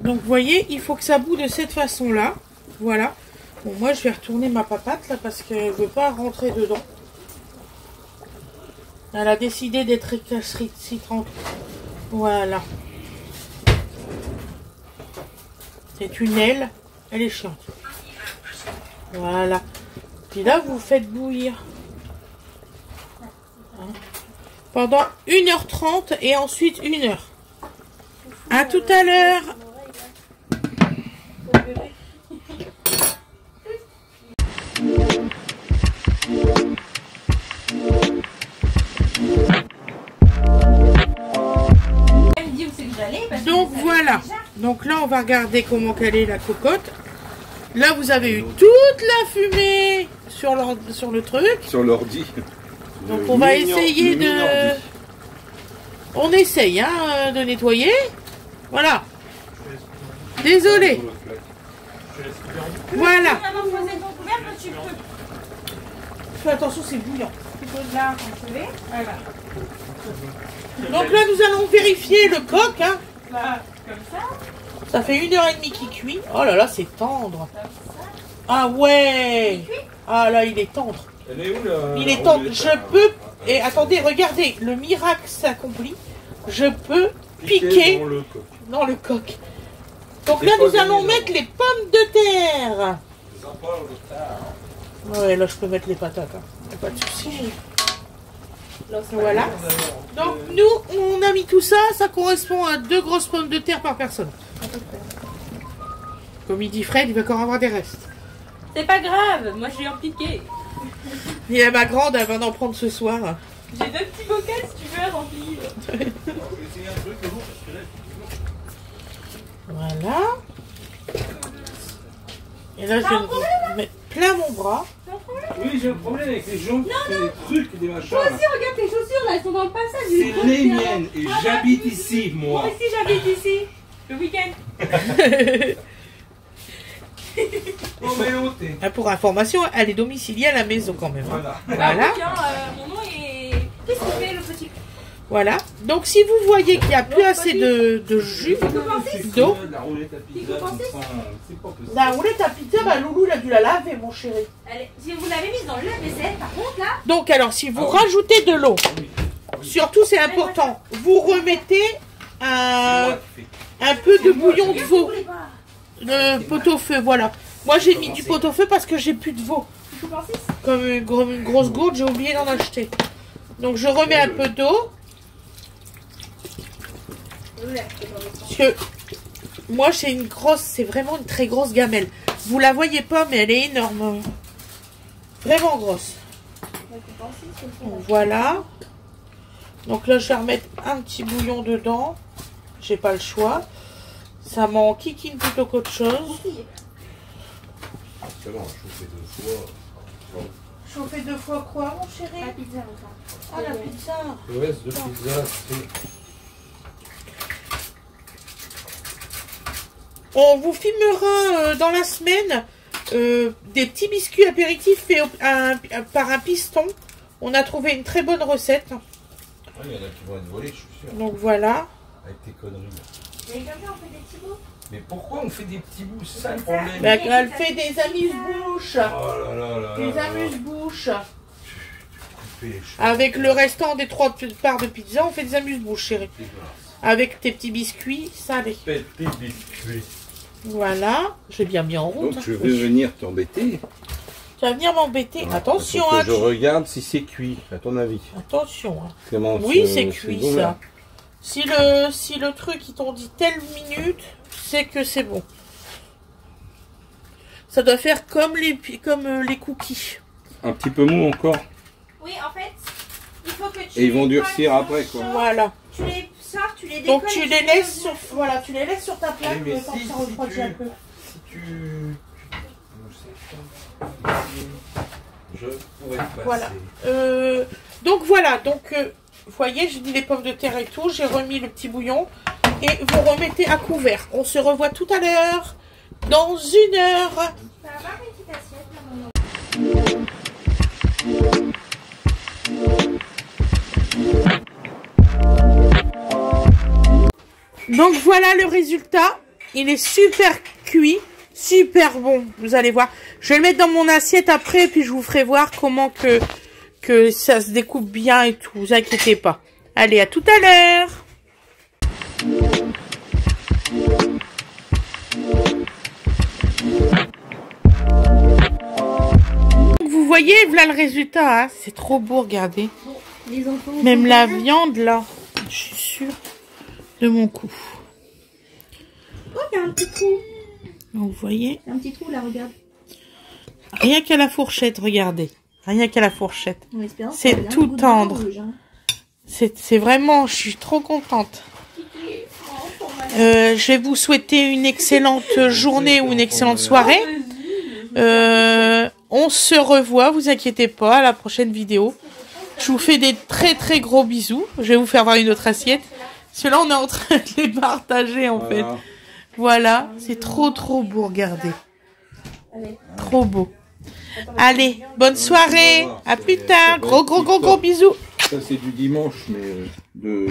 Donc vous voyez, il faut que ça bout de cette façon-là. Voilà. Bon, moi je vais retourner ma papate là parce qu'elle ne veut pas rentrer dedans. Elle a décidé d'être récalcitrante. Voilà. C'est une aile. Elle est chiante. Voilà. Puis là, vous faites bouillir. Hein. Pendant 1h30 et ensuite 1h. À tout à l'heure. Donc voilà. Donc là, on va regarder comment quelle est la cocotte. Là, vous avez eu toute la fumée sur le truc. Sur l'ordi. Donc on va essayer de... On essaye hein, de nettoyer. Voilà. Désolé. Voilà. Fais attention, c'est bouillant. Voilà. Donc là, nous allons vérifier le coq. Hein. Là, comme ça. Ça fait 1h30 qu'il cuit. Oh là là, c'est tendre. Ah ouais. Ah là, il est tendre. Elle est où, là, il est tendre. Je peux... Et attendez, regardez, le miracle s'accomplit. Je peux piquer dans le coq. Donc là, nous allons mettre les pommes de terre. Ouais, là, je peux mettre les patates. Hein. Pas de souci. Voilà. Donc nous, on a mis tout ça. Ça correspond à 2 grosses pommes de terre par personne. Comme il dit Fred, il va encore avoir des restes. C'est pas grave, moi je vais en piquer. Et ma grande, elle va en prendre ce soir. J'ai 2 petits bocaux si tu veux remplir. Voilà. Et là, je vais mettre plein mon bras. Oui, j'ai un problème avec les gens qui font des trucs, des machins. Moi aussi, regarde tes chaussures là, elles sont dans le passage. C'est les miennes et j'habite ici, moi. Moi aussi, j'habite ici. Le week-end. Oh, mais oh, t'es... Pour information, elle est domiciliée à la maison quand même. Voilà. Voilà. Tiens, mon nom est... Qu'est-ce qu'il fait le petit? Voilà. Donc si vous voyez qu'il n'y a plus assez de jus, d'eau, La roulette à pizza, c'est pas possible. la roulette à pizza, bah, Loulou il a dû la laver, mon chéri. Si vous l'avez mise dans le lave-vaisselle, par contre là... Donc alors, si vous rajoutez de l'eau, surtout c'est important, vous remettez un peu de bouillon de veau. Le pot-au-feu, voilà. Moi j'ai mis du pot-au-feu parce que j'ai plus de veau. Comme une grosse gourde, j'ai oublié d'en acheter. Donc je remets un peu d'eau. Parce que moi c'est une grosse, c'est vraiment une très grosse gamelle. Vous la voyez pas mais elle est énorme. Vraiment grosse. Donc, voilà. Donc là je vais remettre un petit bouillon dedans. J'ai pas le choix. Ça m'enquiquine plutôt qu'autre chose. Chauffer 2 fois quoi, mon chéri? La pizza, Ah, la pizza. Le reste de pizza, c'est... On vous filmera dans la semaine des petits biscuits apéritifs faits par un piston. On a trouvé une très bonne recette. Ouais, il y en a qui vont être volés, je suis sûr. Donc voilà. Avec tes conneries. Mais comme ça, on fait des petits bouts. Mais pourquoi on fait des petits bouts? C'est ça le problème. Bah, elle fait des amuse-bouches. Oh là là là Des là là. amuse-bouches. Avec le restant des 3 parts de pizza, on fait des amuse-bouches, chérie. Avec tes petits biscuits salés. Petits biscuits. Voilà, j'ai bien mis en route. Donc je vais venir t'embêter. Tu vas venir m'embêter. Attention, Faut hein. que je regarde si c'est cuit, à ton avis. Attention. Hein. Clémence, Oui, c'est cuit bon, ça. là. Si le truc, ils t'ont dit telle minute, c'est que c'est bon. Ça doit faire comme les cookies. Un petit peu mou encore. Oui, en fait, il faut que tu... Et ils vont durcir après, quoi. Voilà. Tu les sors, tu les décolles. Donc tu les laisses sur, voilà, tu les laisses sur ta plaque, Oui, mais tant si- que ça si refroidit tu- un peu. Si tu... Je pourrais passer. Voilà. Donc voilà, vous voyez, j'ai mis les pommes de terre et tout, j'ai remis le petit bouillon et vous remettez à couvert. On se revoit tout à l'heure, dans 1 heure. Ça va avoir une petite assiette, maman. Donc voilà le résultat. Il est super cuit, super bon. Vous allez voir. Je vais le mettre dans mon assiette après, puis je vous ferai voir comment que ça se découpe bien et tout. Vous inquiétez pas. Allez, à tout à l'heure. Vous voyez, voilà le résultat. Hein. C'est trop beau, regardez. Les enfants... Même la viande, là. Je suis sûre de mon coup. Oh, il y a un petit trou. Donc, vous voyez, Il y a un petit trou, là, regarde. rien qu'à la fourchette, regardez. Rien qu'à la fourchette. En espérant que C'est ça ait un tout goût de tendre. rouge, hein. C'est vraiment, je suis trop contente. Je vais vous souhaiter une excellente journée ou une excellente soirée. On se revoit, vous inquiétez pas, à la prochaine vidéo. Je vous fais des très très gros bisous. Je vais vous faire voir une autre assiette. Ceux-là, on est en train de les partager en fait. Voilà. Voilà, c'est trop trop beau, regardez. Trop beau. Allez, bonne soirée. À plus tard. Gros bisous. Ça c'est du dimanche, mais de